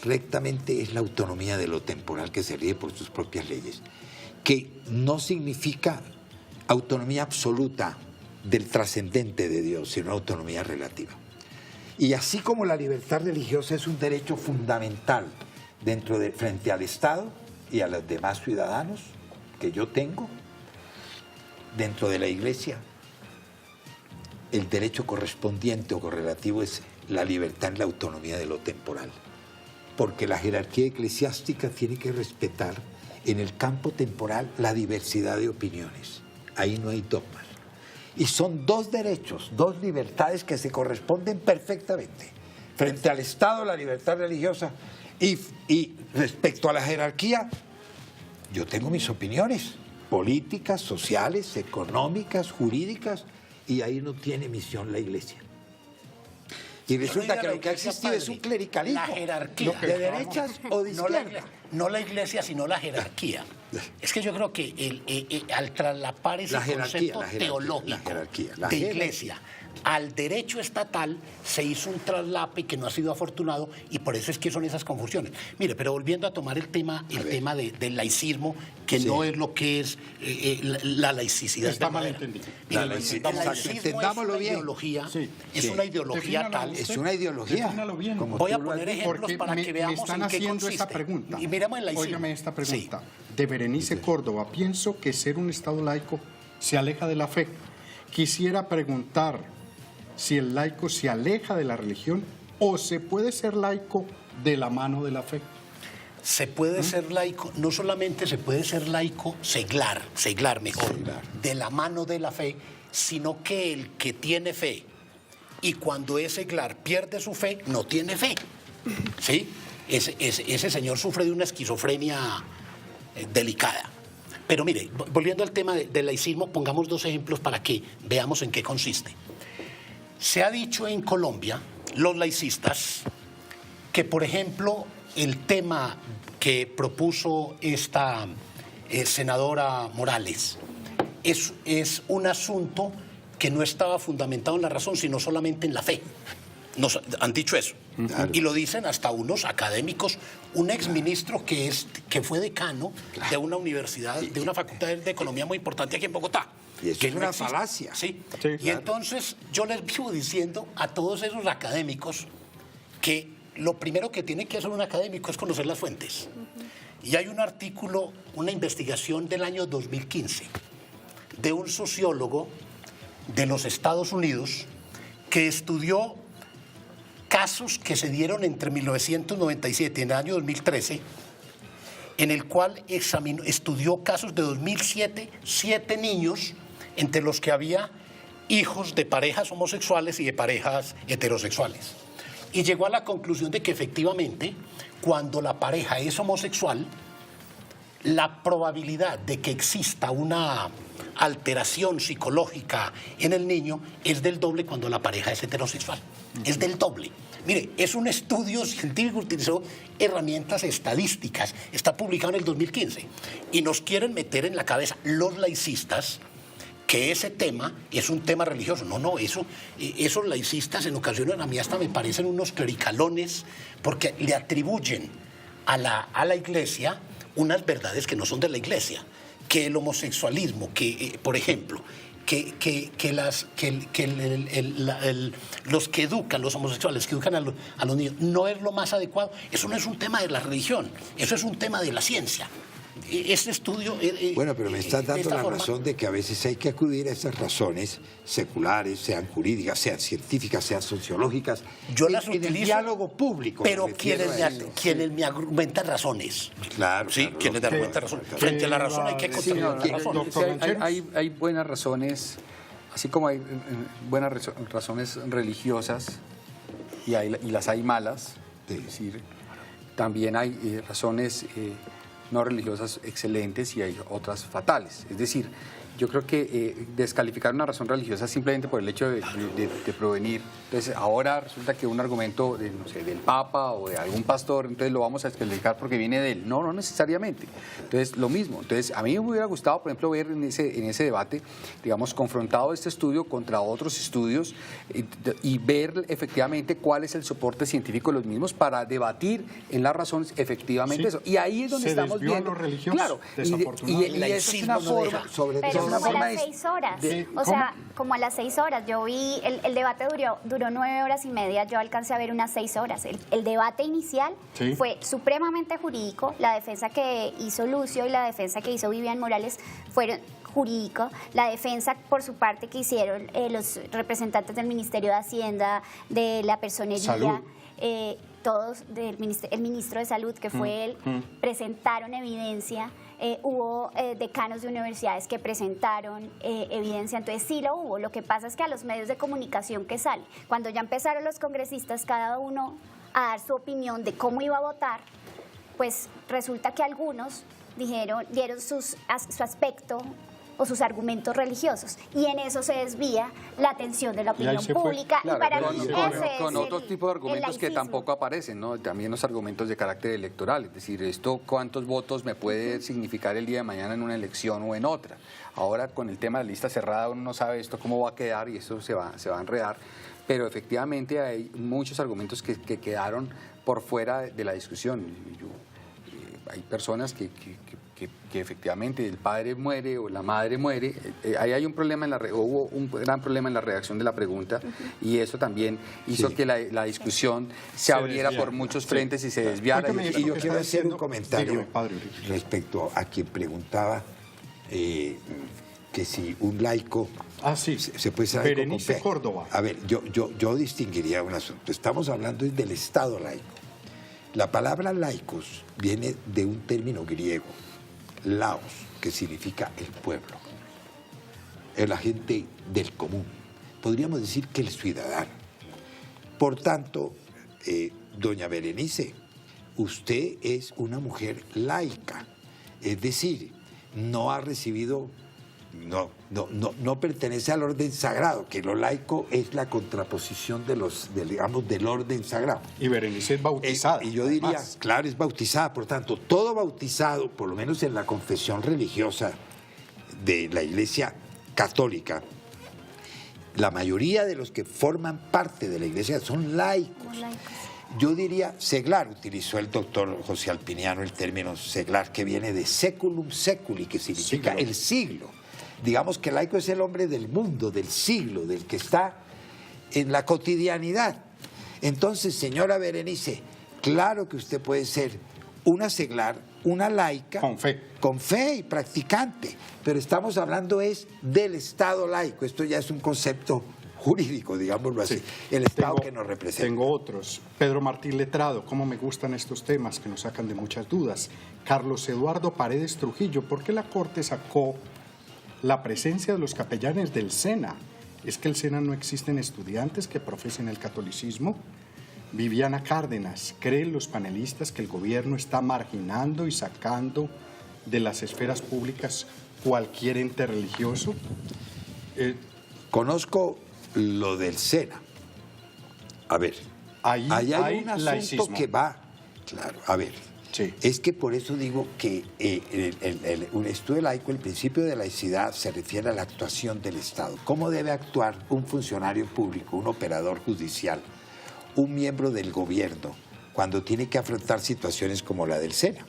rectamente es la autonomía de lo temporal que se rige por sus propias leyes, que no significa autonomía absoluta del trascendente de Dios, sino autonomía relativa. Y así como la libertad religiosa es un derecho fundamental frente al Estado y a los demás ciudadanos que yo tengo, dentro de la Iglesia el derecho correspondiente o correlativo es la libertad en la autonomía de lo temporal. Porque la jerarquía eclesiástica tiene que respetar en el campo temporal la diversidad de opiniones. Ahí no hay dogmas. Y son dos derechos, dos libertades que se corresponden perfectamente. Frente al Estado, la libertad religiosa, y respecto a la jerarquía, yo tengo mis opiniones políticas, sociales, económicas, jurídicas, y ahí no tiene misión la Iglesia. Y resulta que lo que ha existido es un clericalismo. La jerarquía. ¿De derechas o de izquierda? No la Iglesia, sino la jerarquía. Es que yo creo que al traslapar ese concepto teológico de Iglesia al derecho estatal, se hizo un traslape que no ha sido afortunado, y por eso es que son esas confusiones. Mire, pero volviendo a tomar el tema del laicismo, que no es lo que es la laicidad. Está mal entendido. El laicismo es una ideología tal. Es una ideología. Defínalo bien. Voy a poner ejemplos Porque para que veamos me están en qué haciendo consiste. esa pregunta. Y miremos el laicismo. Óigame esta pregunta. De Berenice Córdoba. Pienso que ser un Estado laico se aleja de la fe. Quisiera preguntar si el laico se aleja de la religión o se puede ser laico de la mano de la fe. Se puede ser laico, no solamente se puede ser laico seglar mejor, de la mano de la fe, sino que el que tiene fe y cuando es seglar pierde su fe, no tiene fe. ¿Sí? Ese señor sufre de una esquizofrenia delicada. Pero mire, volviendo al tema del laicismo, pongamos dos ejemplos para que veamos en qué consiste. Se ha dicho en Colombia, los laicistas, que por ejemplo el tema que propuso esta senadora Morales es un asunto que no estaba fundamentado en la razón, sino solamente en la fe. Nos han dicho eso. Claro. Y lo dicen hasta unos académicos, un exministro que fue decano de una universidad, de una facultad de economía muy importante aquí en Bogotá. Y eso es una falacia. Sí. Sí, Y claro. entonces yo les vivo diciendo a todos esos académicos que lo primero que tiene que hacer un académico es conocer las fuentes. Y hay un artículo, una investigación del año 2015 de un sociólogo de los Estados Unidos que estudió casos que se dieron entre 1997 y el año 2013, en el cual estudió casos de 2007, 7 niños, entre los que había hijos de parejas homosexuales y de parejas heterosexuales. Y llegó a la conclusión de que efectivamente, cuando la pareja es homosexual, la probabilidad de que exista una alteración psicológica en el niño es del doble cuando la pareja es heterosexual. Es del doble. Mire, es un estudio científico que utilizó herramientas estadísticas. Está publicado en el 2015. Y nos quieren meter en la cabeza los laicistas que ese tema es un tema religioso. No, esos laicistas en ocasiones a mí hasta me parecen unos clericalones porque le atribuyen a la Iglesia unas verdades que no son de la Iglesia. Que el homosexualismo, por ejemplo, los que educan, los homosexuales que educan a los niños, no es lo más adecuado. Eso no es un tema de la religión, eso es un tema de la ciencia. Este estudio... Bueno, pero me estás dando la razón de que a veces hay que acudir a esas razones seculares, sean jurídicas, sean científicas, sean sociológicas, yo las en el utilizo, diálogo público. pero quienes me argumentan razones. Claro. Sí, claro, quienes me argumentan razones. Frente a la razón hay que construir la razón. Hay buenas razones, así como hay buenas razones religiosas y las hay malas, es decir, también hay razones no religiosas excelentes y hay otras fatales. Es decir, yo creo que descalificar una razón religiosa simplemente por el hecho de provenir. Entonces, ahora resulta que un argumento del Papa o de algún pastor, entonces lo vamos a descalificar porque viene de él. No necesariamente. Entonces, lo mismo. Entonces, a mí me hubiera gustado, por ejemplo, ver en ese debate, digamos, confrontado este estudio contra otros estudios y ver efectivamente cuál es el soporte científico de los mismos para debatir en las razones efectivamente eso. Y ahí es donde estamos estamos volvió viendo. a lo religioso, Claro, desafortunadamente. y eso es una forma. Pero una como a forma las 6 horas. ¿cómo? O sea, como a las 6 horas. Yo vi, el debate duró 9 horas y media, yo alcancé a ver unas 6 horas. El debate inicial Sí. fue supremamente jurídico. La defensa que hizo Lucio y la defensa que hizo Vivian Morales fueron jurídico, la defensa por su parte que hicieron los representantes del Ministerio de Hacienda, de la Personería, Salud. todos, el ministro de Salud, que fue él, presentaron evidencia. Hubo decanos de universidades que presentaron evidencia, entonces sí lo hubo. Lo que pasa es que a los medios de comunicación que sale, cuando ya empezaron los congresistas cada uno a dar su opinión de cómo iba a votar, pues resulta que algunos dieron su aspecto o sus argumentos religiosos, y en eso se desvía la atención de la Y ahí opinión se fue. pública, Claro, y para con, mí con- ese con es otros tipos de argumentos que laicismo. tampoco aparecen, ¿no? También los argumentos de carácter electoral, es decir, esto cuántos votos me puede significar el día de mañana en una elección o en otra. Ahora con el tema de la lista cerrada uno no sabe esto cómo va a quedar y eso se va a enredar, pero efectivamente hay muchos argumentos que quedaron por fuera de la discusión. Hay personas que efectivamente el padre muere o la madre muere, ahí hay un problema hubo un gran problema en la redacción de la pregunta, y eso también hizo que la discusión se abriera desviara. por muchos frentes y se desviara. Óigame, Y yo que quiero está hacer un diciendo- comentario Dígame, padre Uribe. respecto a quien preguntaba que si un laico Ah, sí. se puede ser laico con Berenice fe. Córdoba. A ver, yo distinguiría un asunto. Estamos hablando del Estado laico. La palabra laicos viene de un término griego, laos, que significa el pueblo, la gente del común. Podríamos decir que el ciudadano. Por tanto, doña Berenice, usted es una mujer laica, es decir, no ha recibido, no pertenece al orden sagrado, que lo laico es la contraposición del orden sagrado. Y Berenice es bautizada. Y yo diría, además. claro, es bautizada, por tanto, todo bautizado, por lo menos en la confesión religiosa de la Iglesia Católica, la mayoría de los que forman parte de la Iglesia son laicos. Yo diría, seglar, utilizó el doctor José Alpiniano el término seglar, que viene de seculum seculi, que significa Siglo. el siglo. Digamos que el laico es el hombre del mundo, del siglo, del que está en la cotidianidad. Entonces, señora Berenice, claro que usted puede ser una seglar, una laica. Con fe. Y practicante. Pero estamos hablando es del Estado laico. Esto ya es un concepto jurídico, digámoslo así. Sí. El Estado Tengo- que nos representa. Tengo otros. Pedro Martín Letrado, cómo me gustan estos temas que nos sacan de muchas dudas. Carlos Eduardo Paredes Trujillo, ¿por qué la Corte sacó la presencia de los capellanes del SENA? ¿Es que el SENA no existen estudiantes que profesen el catolicismo? Viviana Cárdenas, ¿creen los panelistas que el gobierno está marginando y sacando de las esferas públicas cualquier ente religioso? Conozco lo del SENA. A ver, Ahí hay hay un asunto laicismo. que va. Claro, a ver. Sí. Es que por eso digo que un estudio laico, el principio de laicidad se refiere a la actuación del Estado. ¿Cómo debe actuar un funcionario público, un operador judicial, un miembro del gobierno, cuando tiene que afrontar situaciones como la del SENA?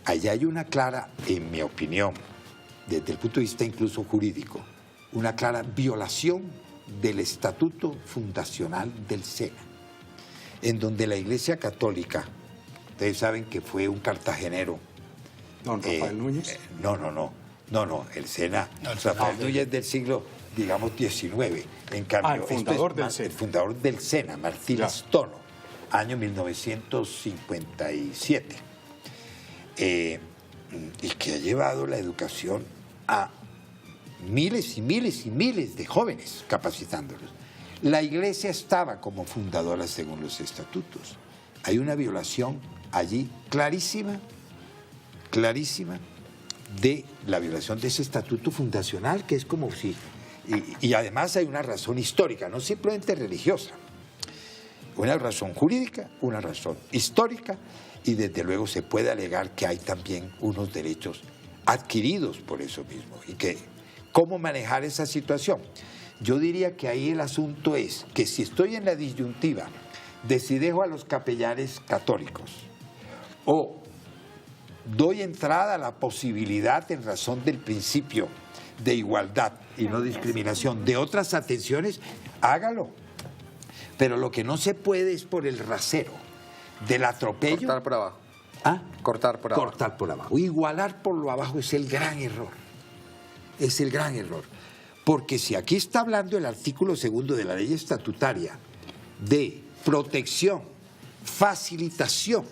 Allá hay una clara, en mi opinión, desde el punto de vista incluso jurídico, una clara violación del estatuto fundacional del SENA, en donde la Iglesia Católica, ustedes saben que fue un cartagenero. Don Rafael Núñez. No, el SENA, Rafael Núñez del siglo, digamos, XIX. En cambio, El fundador del SENA. El fundador del SENA, Martín Ya. Stono, año 1957. Y que ha llevado la educación a miles y miles y miles de jóvenes, capacitándolos. La Iglesia estaba como fundadora según los estatutos. Hay una violación allí clarísima de la violación de ese estatuto fundacional, que es como si... Y además hay una razón histórica, no simplemente religiosa. Una razón jurídica, una razón histórica, y desde luego se puede alegar que hay también unos derechos adquiridos por eso mismo. Y que, ¿cómo manejar esa situación? Yo diría que ahí el asunto es que si estoy en la disyuntiva de si dejo a los capellanes católicos o doy entrada a la posibilidad en razón del principio de igualdad y no discriminación de otras atenciones, hágalo. Pero lo que no se puede es por el rasero del atropello. Cortar por abajo. ¿Ah? Cortar por abajo. Cortar por abajo. Igualar por lo abajo es el gran error. Es el gran error. Porque si aquí está hablando el artículo 2 de la ley estatutaria de protección, facilitación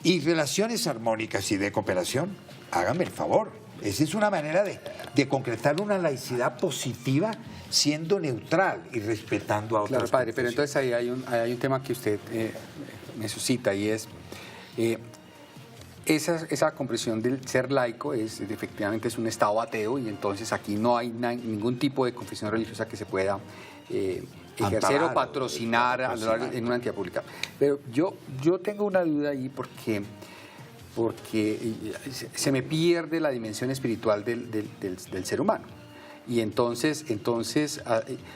y relaciones armónicas y de cooperación, hágame el favor. Esa es una manera de concretar una laicidad positiva siendo neutral y respetando a otras. Claro, padre, pero entonces ahí hay un tema que usted me suscita y es esa comprensión del ser laico efectivamente es un estado ateo y entonces aquí no hay ningún tipo de confesión religiosa que se pueda ejercer o patrocinar en una entidad pública. Pero yo tengo una duda ahí porque se me pierde la dimensión espiritual del ser humano. Y entonces,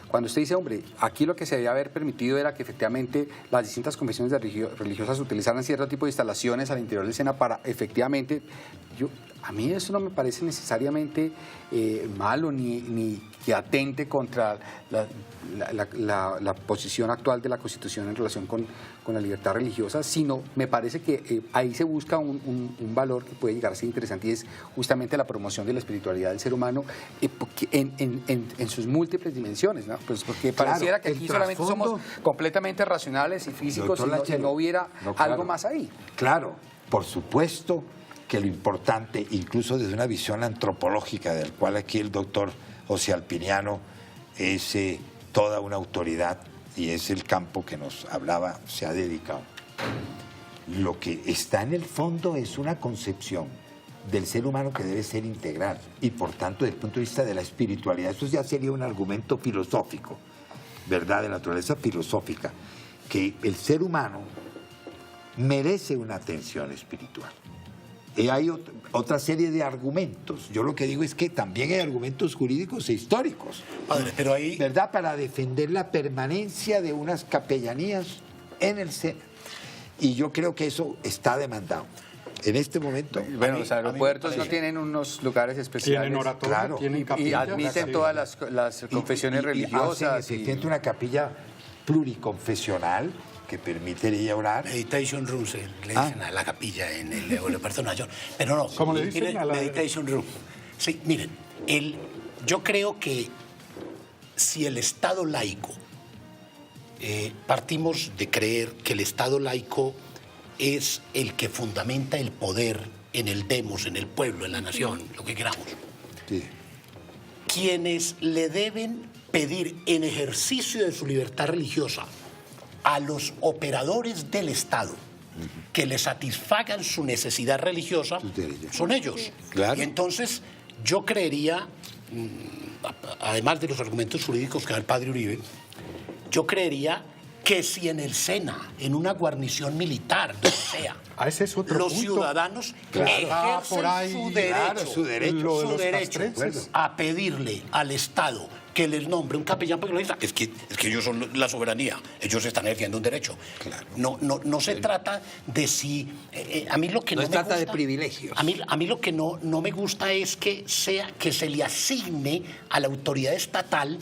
cuando usted dice, hombre, aquí lo que se debía haber permitido era que efectivamente las distintas confesiones religiosas utilizaran cierto tipo de instalaciones al interior del SENA para efectivamente, a mí eso no me parece necesariamente malo ni que atente contra la posición actual de la Constitución en relación con la libertad religiosa, sino me parece que ahí se busca un valor que puede llegar a ser interesante y es justamente la promoción de la espiritualidad del ser humano en sus múltiples dimensiones, ¿no? Pues porque pareciera que aquí solamente somos completamente racionales y físicos y no hubiera algo más ahí. Claro, por supuesto que lo importante, incluso desde una visión antropológica, del cual aquí el doctor José Alpiniano es toda una autoridad y es el campo que nos hablaba, se ha dedicado. Lo que está en el fondo es una concepción del ser humano que debe ser integral y por tanto desde el punto de vista de la espiritualidad, eso ya sería un argumento filosófico, ¿verdad? De naturaleza filosófica, que el ser humano merece una atención espiritual. Y hay otra serie de argumentos. Yo lo que digo es que también hay argumentos jurídicos e históricos. Padre, pero ahí... ¿Verdad? Para defender la permanencia de unas capellanías en el SENA. Y yo creo que eso está demandado. En este momento... Bueno, los aeropuertos no tienen unos lugares especiales. Tienen oratorio, claro, tienen capillas. Y admiten todas las confesiones religiosas. Se siente una capilla pluriconfesional que permitiría orar. Meditation room, le dicen a la capilla en el aeropuerto de Nueva York. Pero no, ¿cómo le dicen? Miren, meditation room. Sí, miren, yo creo que si el Estado laico, partimos de creer que el Estado laico es el que fundamenta el poder en el demos, en el pueblo, en la nación, lo que queramos. Sí. Quienes le deben pedir en ejercicio de su libertad religiosa a los operadores del Estado que le satisfagan su necesidad religiosa son ellos. Claro. Y entonces yo creería, además de los argumentos jurídicos que da el padre Uribe, yo creería que si en el SENA, en una guarnición militar, donde sea, ese es otro los punto. Ciudadanos Claro. ejercen Por ahí, su derecho, lo de su los derecho castrenses. a pedirle al Estado que les nombre un capellán, porque lo dice, es que ellos son la soberanía, ellos están ejerciendo un derecho. Claro. No se trata de si... a mí lo que No no se me trata de gusta, privilegios. A mí lo que no me gusta es que se le asigne a la autoridad estatal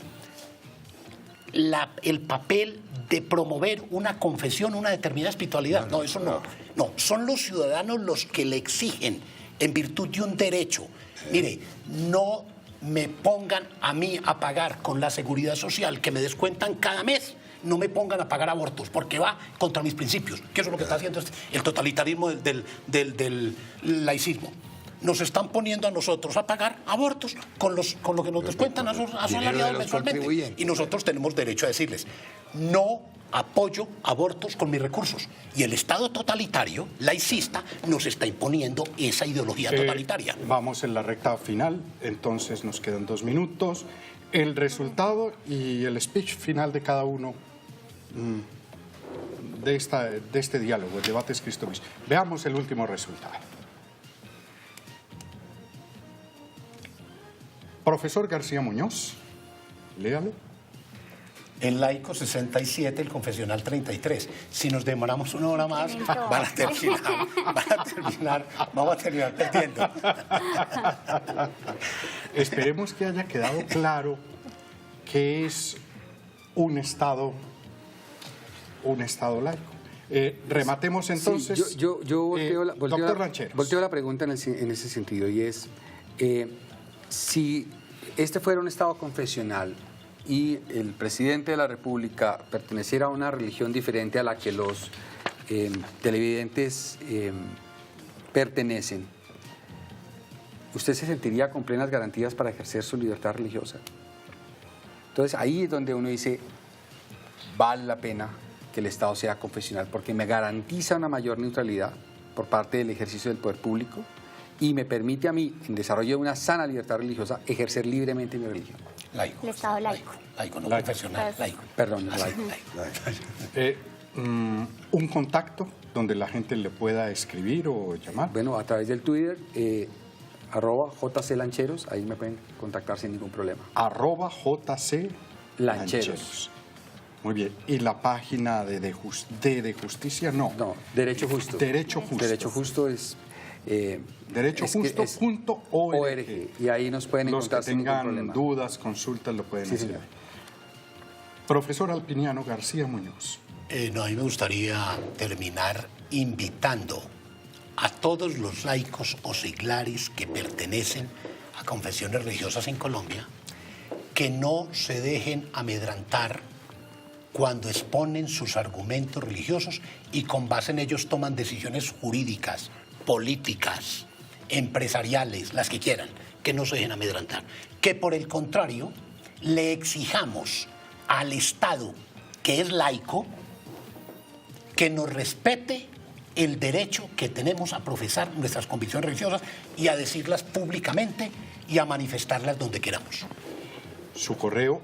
el papel de promover una confesión, una determinada espiritualidad. No, eso no. No, son los ciudadanos los que le exigen en virtud de un derecho. Mire, no me pongan a mí a pagar con la seguridad social que me descuentan cada mes, no me pongan a pagar abortos, porque va contra mis principios, que eso es lo que está haciendo el totalitarismo del laicismo. Nos están poniendo a nosotros a pagar abortos con lo que nos descuentan a sus aliados mensualmente. Y nosotros tenemos derecho a decirles, no apoyo abortos con mis recursos. Y el Estado totalitario, laicista, nos está imponiendo esa ideología totalitaria. Vamos en la recta final, entonces nos quedan 2 minutos. El resultado y el speech final de cada uno de este diálogo, el Debates Cristo-Visión. Veamos el último resultado. Profesor García Muñoz, léalo. el laico 67, el confesional 33. Si nos demoramos una hora más, vamos a terminar perdiendo. Esperemos que haya quedado claro que es un Estado laico. Rematemos entonces. Sí, yo doctor Rancheros. volteo la pregunta en ese sentido, y es, si este fuera un Estado confesional y el presidente de la República perteneciera a una religión diferente a la que los televidentes pertenecen, ¿usted se sentiría con plenas garantías para ejercer su libertad religiosa? Entonces ahí es donde uno dice, vale la pena que el Estado sea confesional, porque me garantiza una mayor neutralidad por parte del ejercicio del poder público y me permite a mí, en desarrollo de una sana libertad religiosa, ejercer libremente mi religión. Laico. El Estado laico. Laico, no confesional, laico. Perdón, laico. Un contacto donde la gente le pueda escribir o llamar. Bueno, a través del Twitter, @JCLancheros, ahí me pueden contactar sin ningún problema. @JC Lancheros. Muy bien. ¿Y la página de justicia? No. No, Derecho Justo. Derecho Justo. Derecho Justo es... derechojusto.org. Y ahí nos pueden Los que encontrar sin ningún tengan problema. dudas, consultas, lo pueden hacer. Señor. Profesor Alpiniano García Muñoz. No, a mí me gustaría terminar invitando a todos los laicos o seglares que pertenecen a confesiones religiosas en Colombia que no se dejen amedrantar cuando exponen sus argumentos religiosos y con base en ellos toman decisiones jurídicas, políticas, empresariales, las que quieran, que no se dejen amedrantar. Que por el contrario, le exijamos al Estado, que es laico, que nos respete el derecho que tenemos a profesar nuestras convicciones religiosas y a decirlas públicamente y a manifestarlas donde queramos. Su correo,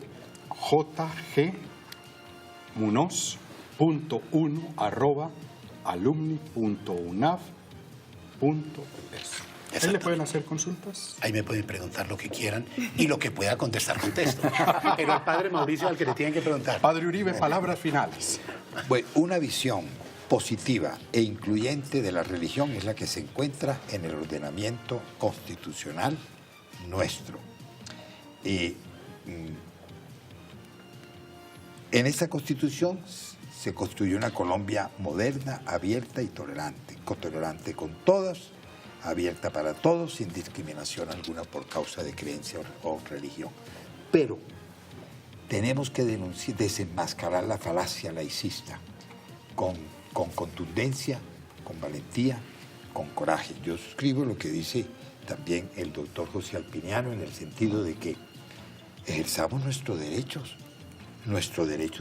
jgmunoz.1@alumni.unaf.es. ¿Ahí le pueden hacer consultas? Ahí me pueden preguntar lo que quieran y lo que pueda contestar, contesto. Pero al padre Mauricio al que le tienen que preguntar. Padre Uribe, palabras finales. Bueno, una visión positiva e incluyente de la religión es la que se encuentra en el ordenamiento constitucional nuestro. En esta Constitución se construyó una Colombia moderna, abierta y tolerante con todas, abierta para todos, sin discriminación alguna por causa de creencia o religión. Pero tenemos que desenmascarar la falacia laicista con contundencia, con valentía, con coraje. Yo suscribo lo que dice también el doctor José Alpiniano en el sentido de que ejerzamos nuestro derecho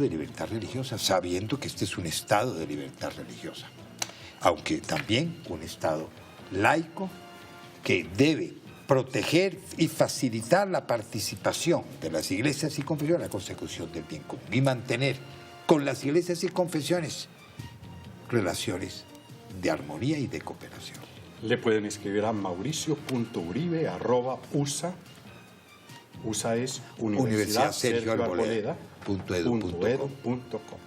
de libertad religiosa, sabiendo que este es un Estado de libertad religiosa, aunque también un Estado laico que debe proteger y facilitar la participación de las iglesias y confesiones en la consecución del bien común y mantener con las iglesias y confesiones relaciones de armonía y de cooperación. Le pueden escribir a mauricio.uribe@usa. USA es Universidad Sergio Arboleda.edu.com.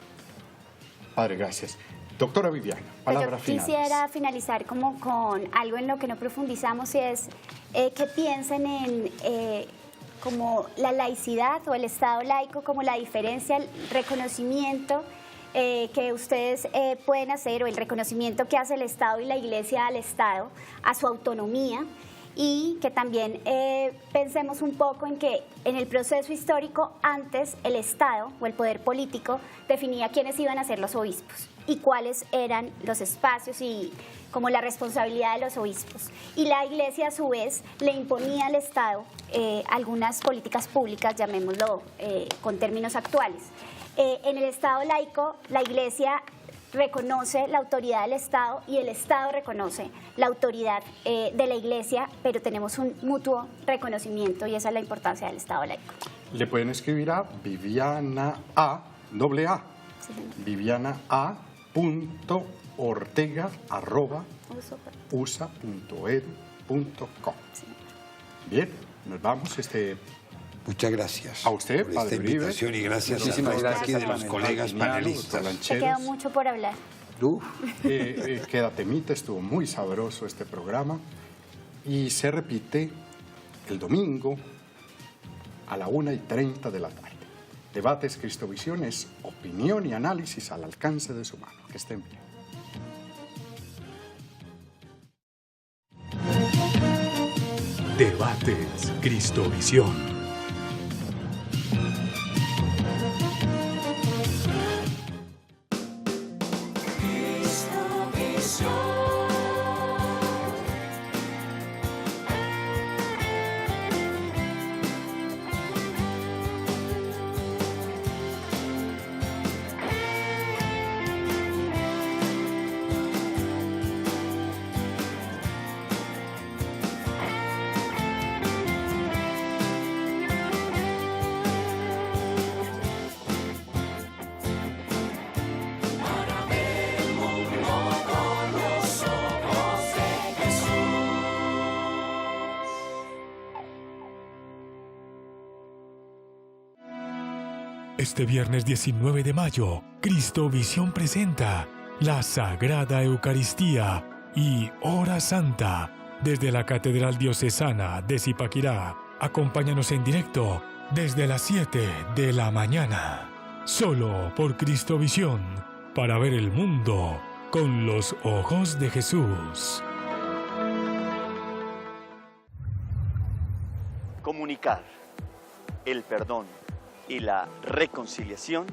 Padre, gracias. Doctora Viviana, palabras finales. Quisiera finalizar como con algo en lo que no profundizamos y es que piensen en como la laicidad o el Estado laico como la diferencia, el reconocimiento que ustedes pueden hacer o el reconocimiento que hace el Estado y la Iglesia al Estado, a su autonomía, y que también pensemos un poco en que en el proceso histórico antes el Estado o el poder político definía quiénes iban a ser los obispos y cuáles eran los espacios y como la responsabilidad de los obispos. Y la Iglesia a su vez le imponía al Estado algunas políticas públicas, llamémoslo con términos actuales. En el Estado laico, la Iglesia reconoce la autoridad del Estado y el Estado reconoce la autoridad de la Iglesia, pero tenemos un mutuo reconocimiento y esa es la importancia del Estado laico. Le pueden escribir a Viviana A, doble A, Sí, viviana.a.ortega@usa.edu.com. Bien, nos vamos. Muchas gracias A usted, por esta Padre Uribe. invitación y gracias al Muchísimas resto gracias aquí de al los panel colegas matutino, panelistas. los Te rancheros. queda mucho por hablar. Queda temita, estuvo muy sabroso este programa y se repite el domingo a la 1:30 de la tarde. Debates Cristovisión es opinión y análisis al alcance de su mano. Que estén bien. Debates Cristovisión. Este viernes 19 de mayo, Cristovisión presenta la Sagrada Eucaristía y Hora Santa desde la Catedral Diocesana de Zipaquirá. Acompáñanos en directo desde las 7 de la mañana. Solo por Cristovisión, para ver el mundo con los ojos de Jesús. Comunicar el perdón y la reconciliación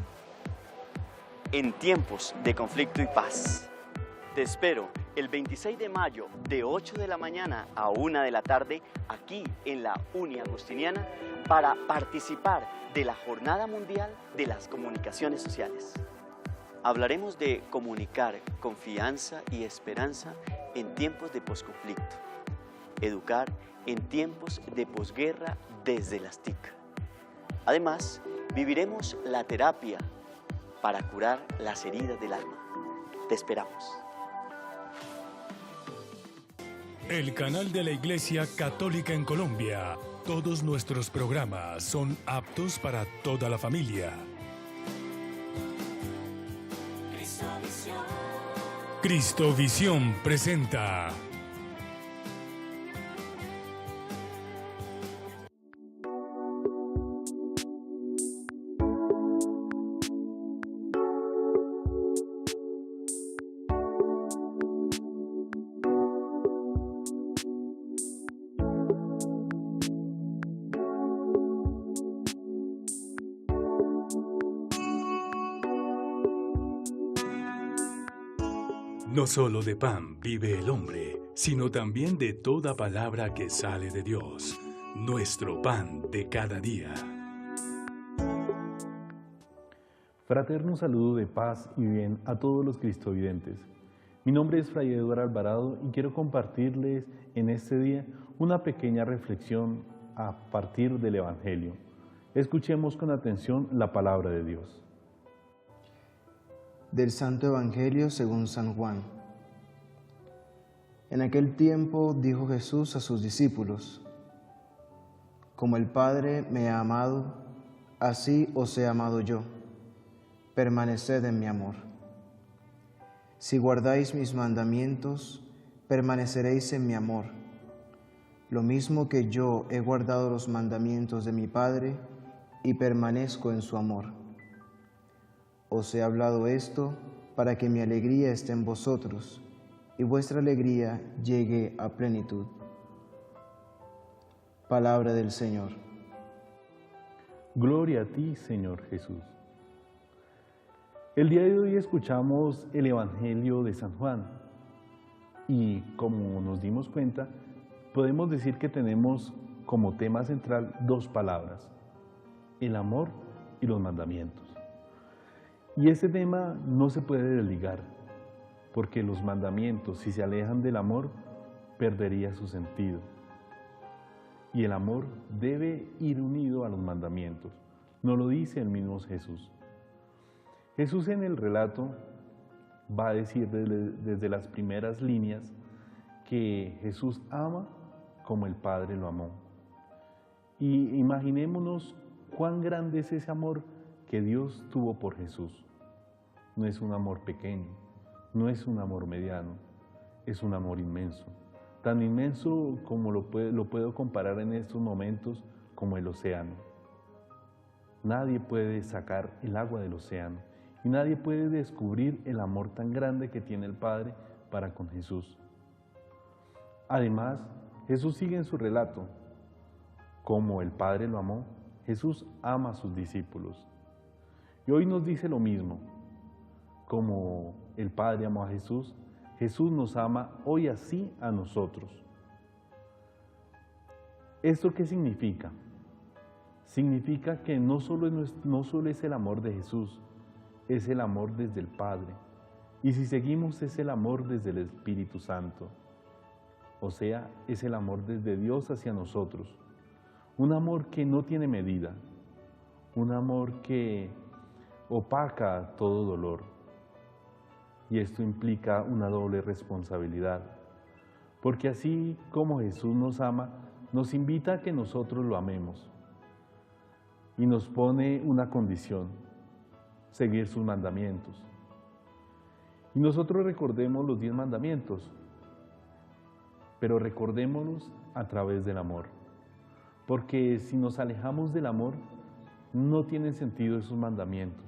en tiempos de conflicto y paz. Te espero el 26 de mayo de 8 de la mañana a 1 de la tarde aquí en la Uni Agustiniana para participar de la Jornada Mundial de las Comunicaciones Sociales. Hablaremos de comunicar confianza y esperanza en tiempos de posconflicto. Educar en tiempos de posguerra desde las TIC. Además, viviremos la terapia para curar las heridas del alma. Te esperamos. El canal de la Iglesia Católica en Colombia. Todos nuestros programas son aptos para toda la familia. Cristovisión presenta No solo de pan vive el hombre, sino también de toda palabra que sale de Dios, nuestro pan de cada día. Fraterno saludo de paz y bien a todos los cristovidentes. Mi nombre es Fray Eduardo Alvarado y quiero compartirles en este día una pequeña reflexión a partir del Evangelio. Escuchemos con atención la palabra de Dios. Del Santo Evangelio según San Juan. En aquel tiempo dijo Jesús a sus discípulos: Como el Padre me ha amado, así os he amado yo. Permaneced en mi amor. Si guardáis mis mandamientos, permaneceréis en mi amor, lo mismo que yo he guardado los mandamientos de mi Padre y permanezco en su amor. Os he hablado esto para que mi alegría esté en vosotros y vuestra alegría llegue a plenitud. Palabra del Señor. Gloria a ti, Señor Jesús. El día de hoy escuchamos el Evangelio de San Juan y, como nos dimos cuenta, podemos decir que tenemos como tema central dos palabras: el amor y los mandamientos. Y este tema no se puede desligar, porque los mandamientos, si se alejan del amor, perdería su sentido. Y el amor debe ir unido a los mandamientos. Nos lo dice el mismo Jesús. Jesús en el relato va a decir desde las primeras líneas que Jesús ama como el Padre lo amó. Y imaginémonos cuán grande es ese amor que Dios tuvo por Jesús. No es un amor pequeño, no es un amor mediano, es un amor inmenso. Tan inmenso como lo puedo comparar en estos momentos como el océano. Nadie puede sacar el agua del océano y nadie puede descubrir el amor tan grande que tiene el Padre para con Jesús. Además, Jesús sigue en su relato. Como el Padre lo amó, Jesús ama a sus discípulos. Y hoy nos dice lo mismo. Como el Padre amó a Jesús, Jesús nos ama hoy así a nosotros. ¿Esto qué significa? Significa que no solo es el amor de Jesús, es el amor desde el Padre. Y si seguimos es el amor desde el Espíritu Santo. O sea, es el amor desde Dios hacia nosotros. Un amor que no tiene medida. Un amor que opaca todo dolor. Y esto implica una doble responsabilidad. Porque así como Jesús nos ama, nos invita a que nosotros lo amemos. Y nos pone una condición: seguir sus mandamientos. Y nosotros recordemos los 10 mandamientos, pero recordémoslos a través del amor. Porque si nos alejamos del amor, no tienen sentido esos mandamientos.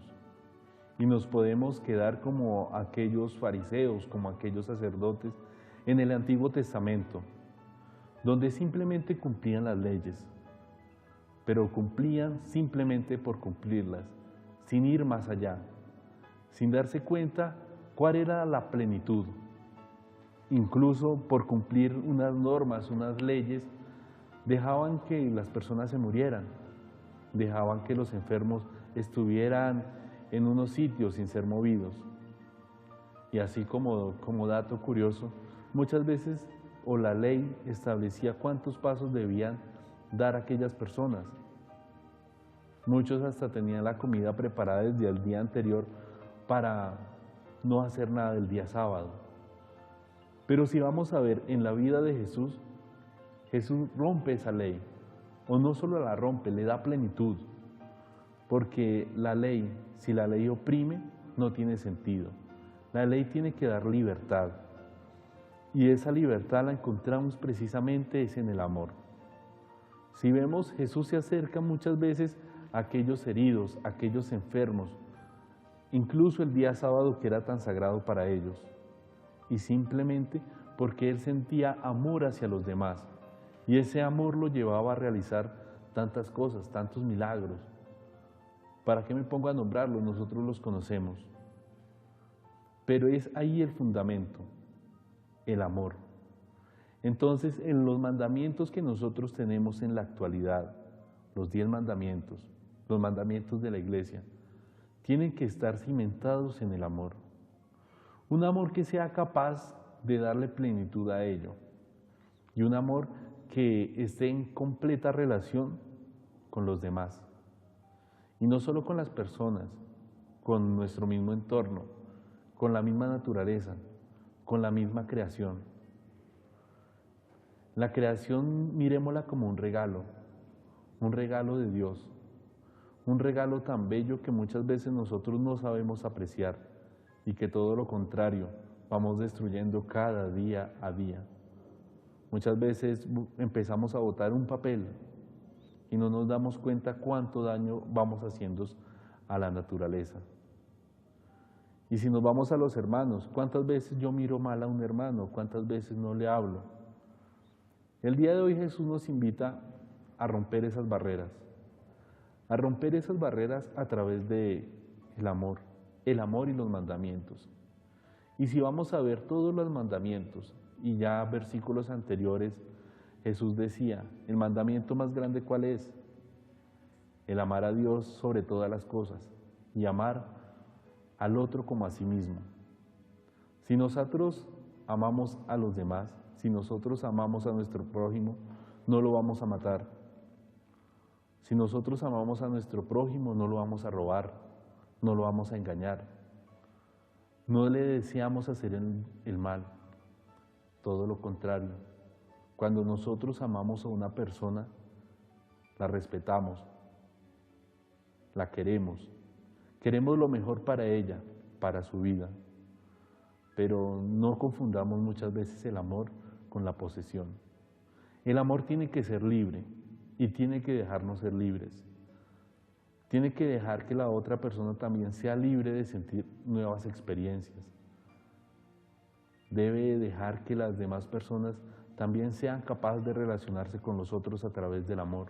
Y nos podemos quedar como aquellos fariseos, como aquellos sacerdotes en el Antiguo Testamento, donde simplemente cumplían las leyes, pero cumplían simplemente por cumplirlas, sin ir más allá, sin darse cuenta cuál era la plenitud. Incluso por cumplir unas normas, unas leyes, dejaban que las personas se murieran, dejaban que los enfermos estuvieran en unos sitios sin ser movidos. Y así como dato curioso, muchas veces la ley establecía cuántos pasos debían dar aquellas personas. Muchos hasta tenían la comida preparada desde el día anterior para no hacer nada el día sábado. Pero si vamos a ver en la vida de Jesús, Jesús rompe esa ley, o no solo la rompe, le da plenitud, porque la ley, si la ley oprime, no tiene sentido. La ley tiene que dar libertad, y esa libertad la encontramos precisamente es en el amor. Si vemos, Jesús se acerca muchas veces a aquellos heridos, a aquellos enfermos, incluso el día sábado que era tan sagrado para ellos, y simplemente porque Él sentía amor hacia los demás, y ese amor lo llevaba a realizar tantas cosas, tantos milagros. ¿Para qué me pongo a nombrarlos? Nosotros los conocemos. Pero es ahí el fundamento, el amor. Entonces, en los mandamientos que nosotros tenemos en la actualidad, los 10 mandamientos, los mandamientos de la Iglesia, tienen que estar cimentados en el amor. Un amor que sea capaz de darle plenitud a ello. Y un amor que esté en completa relación con los demás. Y no solo con las personas, con nuestro mismo entorno, con la misma naturaleza, con la misma creación. La creación, miremosla como un regalo de Dios, un regalo tan bello que muchas veces nosotros no sabemos apreciar y que todo lo contrario, vamos destruyendo cada día a día. Muchas veces empezamos a botar un papel y no nos damos cuenta cuánto daño vamos haciendo a la naturaleza. Y si nos vamos a los hermanos, ¿cuántas veces yo miro mal a un hermano? ¿Cuántas veces no le hablo? El día de hoy Jesús nos invita a romper esas barreras a través del amor y los mandamientos. Y si vamos a ver todos los mandamientos, y ya versículos anteriores, Jesús decía, el mandamiento más grande, ¿cuál es? El amar a Dios sobre todas las cosas y amar al otro como a sí mismo. Si nosotros amamos a los demás, si nosotros amamos a nuestro prójimo, no lo vamos a matar. Si nosotros amamos a nuestro prójimo, no lo vamos a robar, no lo vamos a engañar. No le deseamos hacer el mal, todo lo contrario. Cuando nosotros amamos a una persona, la respetamos, la queremos lo mejor para ella, para su vida, pero no confundamos muchas veces el amor con la posesión. El amor tiene que ser libre y tiene que dejarnos ser libres. Tiene que dejar que la otra persona también sea libre de sentir nuevas experiencias. Debe dejar que las demás personas también sean capaces de relacionarse con los otros a través del amor.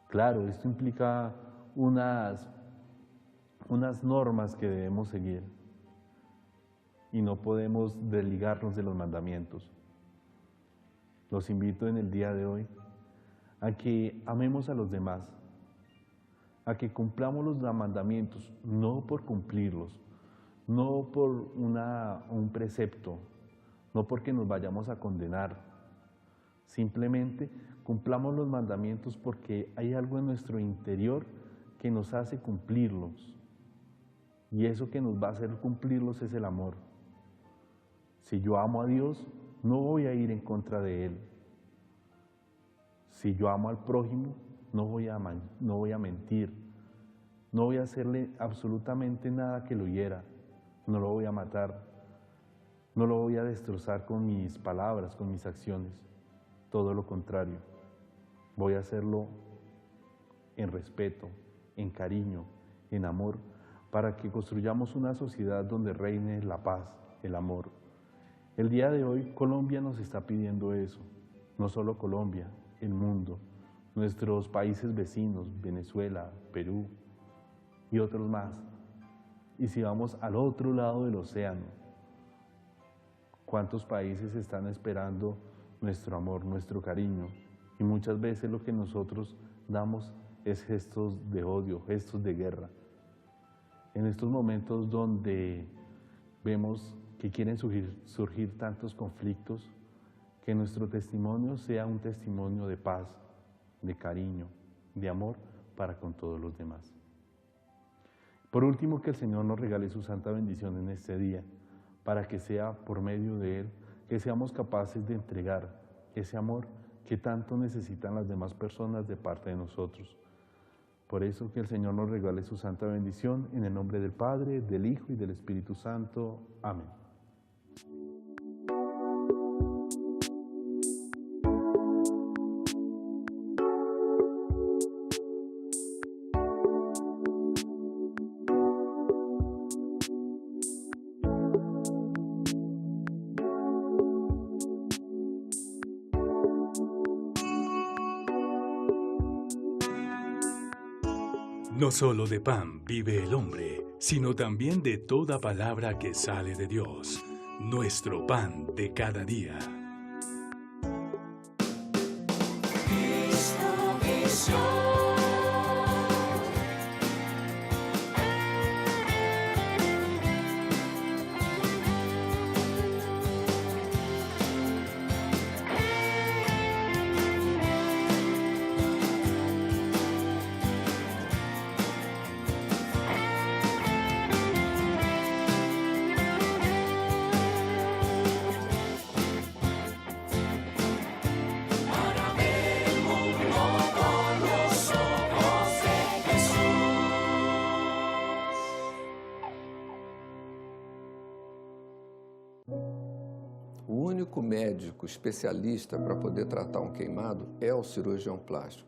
Claro, esto implica unas normas que debemos seguir y no podemos desligarnos de los mandamientos. Los invito en el día de hoy a que amemos a los demás, a que cumplamos los mandamientos, no por cumplirlos, no por un precepto, no porque nos vayamos a condenar. Simplemente cumplamos los mandamientos porque hay algo en nuestro interior que nos hace cumplirlos. Y eso que nos va a hacer cumplirlos es el amor. Si yo amo a Dios, no voy a ir en contra de Él. Si yo amo al prójimo, no voy a mentir. No voy a hacerle absolutamente nada que lo hiera. No lo voy a matar. No lo voy a destrozar con mis palabras, con mis acciones. Todo lo contrario. Voy a hacerlo en respeto, en cariño, en amor, para que construyamos una sociedad donde reine la paz, el amor. El día de hoy Colombia nos está pidiendo eso, no solo Colombia, el mundo, nuestros países vecinos, Venezuela, Perú y otros más. Y si vamos al otro lado del océano, ¿cuántos países están esperando nuestro amor, nuestro cariño? Y muchas veces lo que nosotros damos es gestos de odio, gestos de guerra. En estos momentos donde vemos que quieren surgir tantos conflictos, que nuestro testimonio sea un testimonio de paz, de cariño, de amor para con todos los demás. Por último, que el Señor nos regale su santa bendición en este día, para que sea por medio de Él que seamos capaces de entregar ese amor que tanto necesitan las demás personas de parte de nosotros. Por eso que el Señor nos regale su santa bendición en el nombre del Padre, del Hijo y del Espíritu Santo. Amén. No solo de pan vive el hombre, sino también de toda palabra que sale de Dios, nuestro pan de cada día. O único médico especialista para poder tratar um queimado é o cirurgião plástico.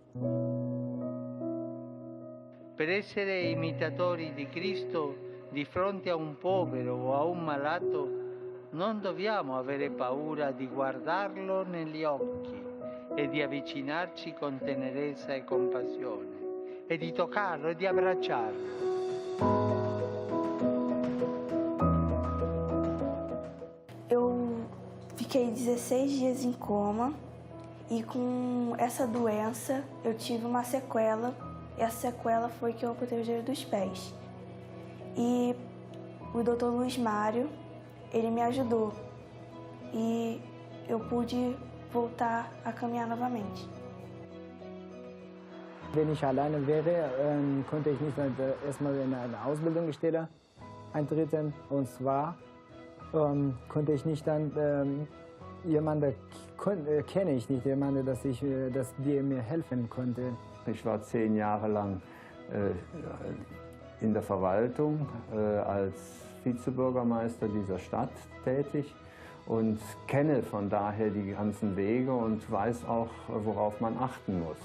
Per essere imitatori di Cristo di fronte a un povero o a un malato, non dobbiamo avere paura di guardarlo negli occhi e di avvicinarci con tenerezza e compassione e di toccarlo e di abbracciarlo. Eu fiquei 16 dias em coma e com essa doença eu tive uma sequela. Essa sequela foi que eu amputei o dedo dos pés. E o Dr. Luiz Mário, ele me ajudou e eu pude voltar a caminhar novamente. Wenn ich alleine wäre, konnte ich nicht erstmal in eine Ausbildungsstelle eintreten. Und zwar konnte ich nicht dann jemanden kenne ich nicht, jemanden, dass die mir helfen konnte. Ich war 10 Jahre lang in der Verwaltung als Vizebürgermeister dieser Stadt tätig und kenne von daher die ganzen Wege und weiß auch, worauf man achten muss.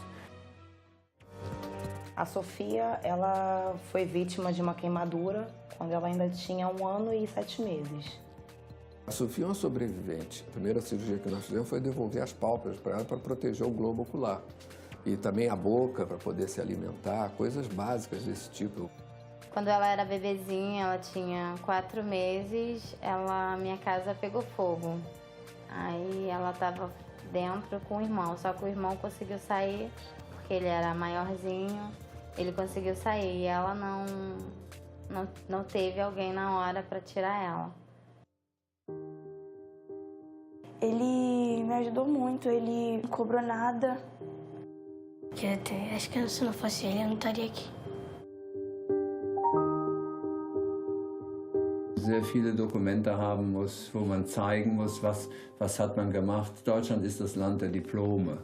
A Sofia, ela foi vítima de uma queimadura quando ela ainda tinha 1 ano e 7 meses. A Sofia é uma sobrevivente. A primeira cirurgia que nós fizemos foi devolver as pálpebras para ela para proteger o globo ocular. E também a boca para poder se alimentar, coisas básicas desse tipo. Quando ela era bebezinha, ela tinha 4 meses, minha casa pegou fogo. Aí ela estava dentro com o irmão, só que o irmão conseguiu sair, porque ele era maiorzinho, ele conseguiu sair e ela não teve alguém na hora para tirar ela. Ele me ajudou muito, ele não cobrou nada. Acho que se não fosse ele, eu não estaria aqui. Sehr viele Dokumente haben muss, wo man zeigen muss, was hat man gemacht. Deutschland ist das Land der Diplome.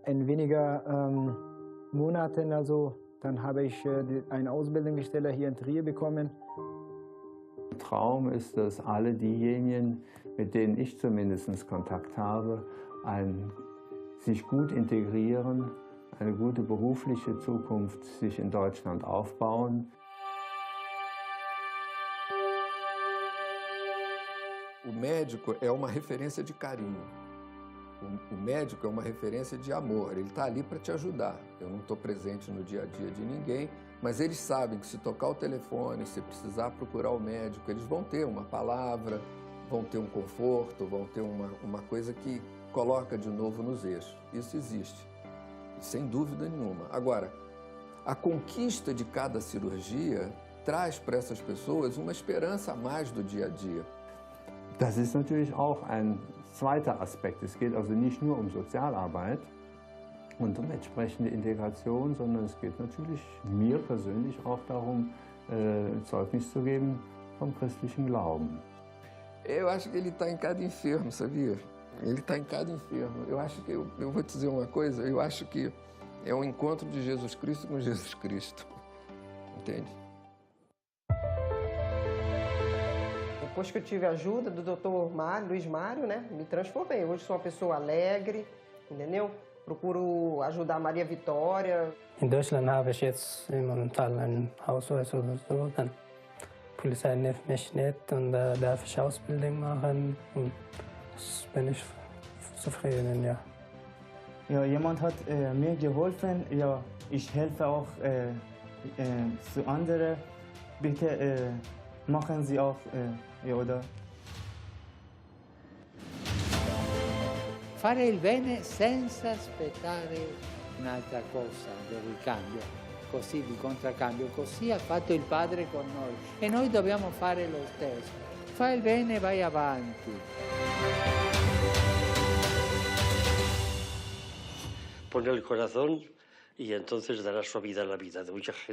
In weniger Monaten, also, dann habe ich eine Ausbildungsstelle hier in Trier bekommen. Der Traum ist, dass alle diejenigen, mit denen ich zumindest Kontakt habe, sich gut integrieren, eine gute berufliche Zukunft sich in Deutschland aufbauen. O médico é uma referência de carinho. O médico é uma referência de amor. Ele está ali para te ajudar. Eu não estou presente no dia a dia de ninguém, mas eles sabem que se tocar o telefone, se precisar procurar o médico, eles vão ter uma palavra, vão ter um conforto, vão ter uma coisa que coloca de novo nos eixos. Isso existe, sem dúvida nenhuma. Agora, a conquista de cada cirurgia traz para essas pessoas uma esperança a mais do dia a dia. Das ist natürlich auch ein zweiter Aspekt. Es geht also nicht nur um Sozialarbeit und um entsprechende Integration, sondern es geht natürlich mir persönlich auch darum, Zeugnis zu geben vom christlichen Glauben. Eu acho que ele está em cada enfermo, sabia? Ele está em cada enfermo. Eu acho que, eu vou te dizer uma coisa, eu acho que é um encontro de Jesus Cristo com Jesus Cristo. Entende? Depois que eu tive a ajuda do Dr. Luiz Mário, né, me transformei. Hoje sou uma pessoa alegre, entendeu? Procuro ajudar a Maria Vitória. In Deutschland habe ich jetzt momentan ein Ausweis oder so. Dann Polizei nimmt mich nicht und da darf ich Ausbildung machen. Und das bin ich zufrieden, ja. Ja, jemand hat mir geholfen. Ja, ich helfe auch zu anderen. Bitte machen Sie auch, ja, oder? Fare il bene senza aspettare un'altra cosa del ricambio, così di contraccambio, così ha fatto il Padre con noi e noi dobbiamo fare lo stesso. Fai il bene e vai avanti. Pone el corazón y entonces dará su vida a la vida de mucha gente.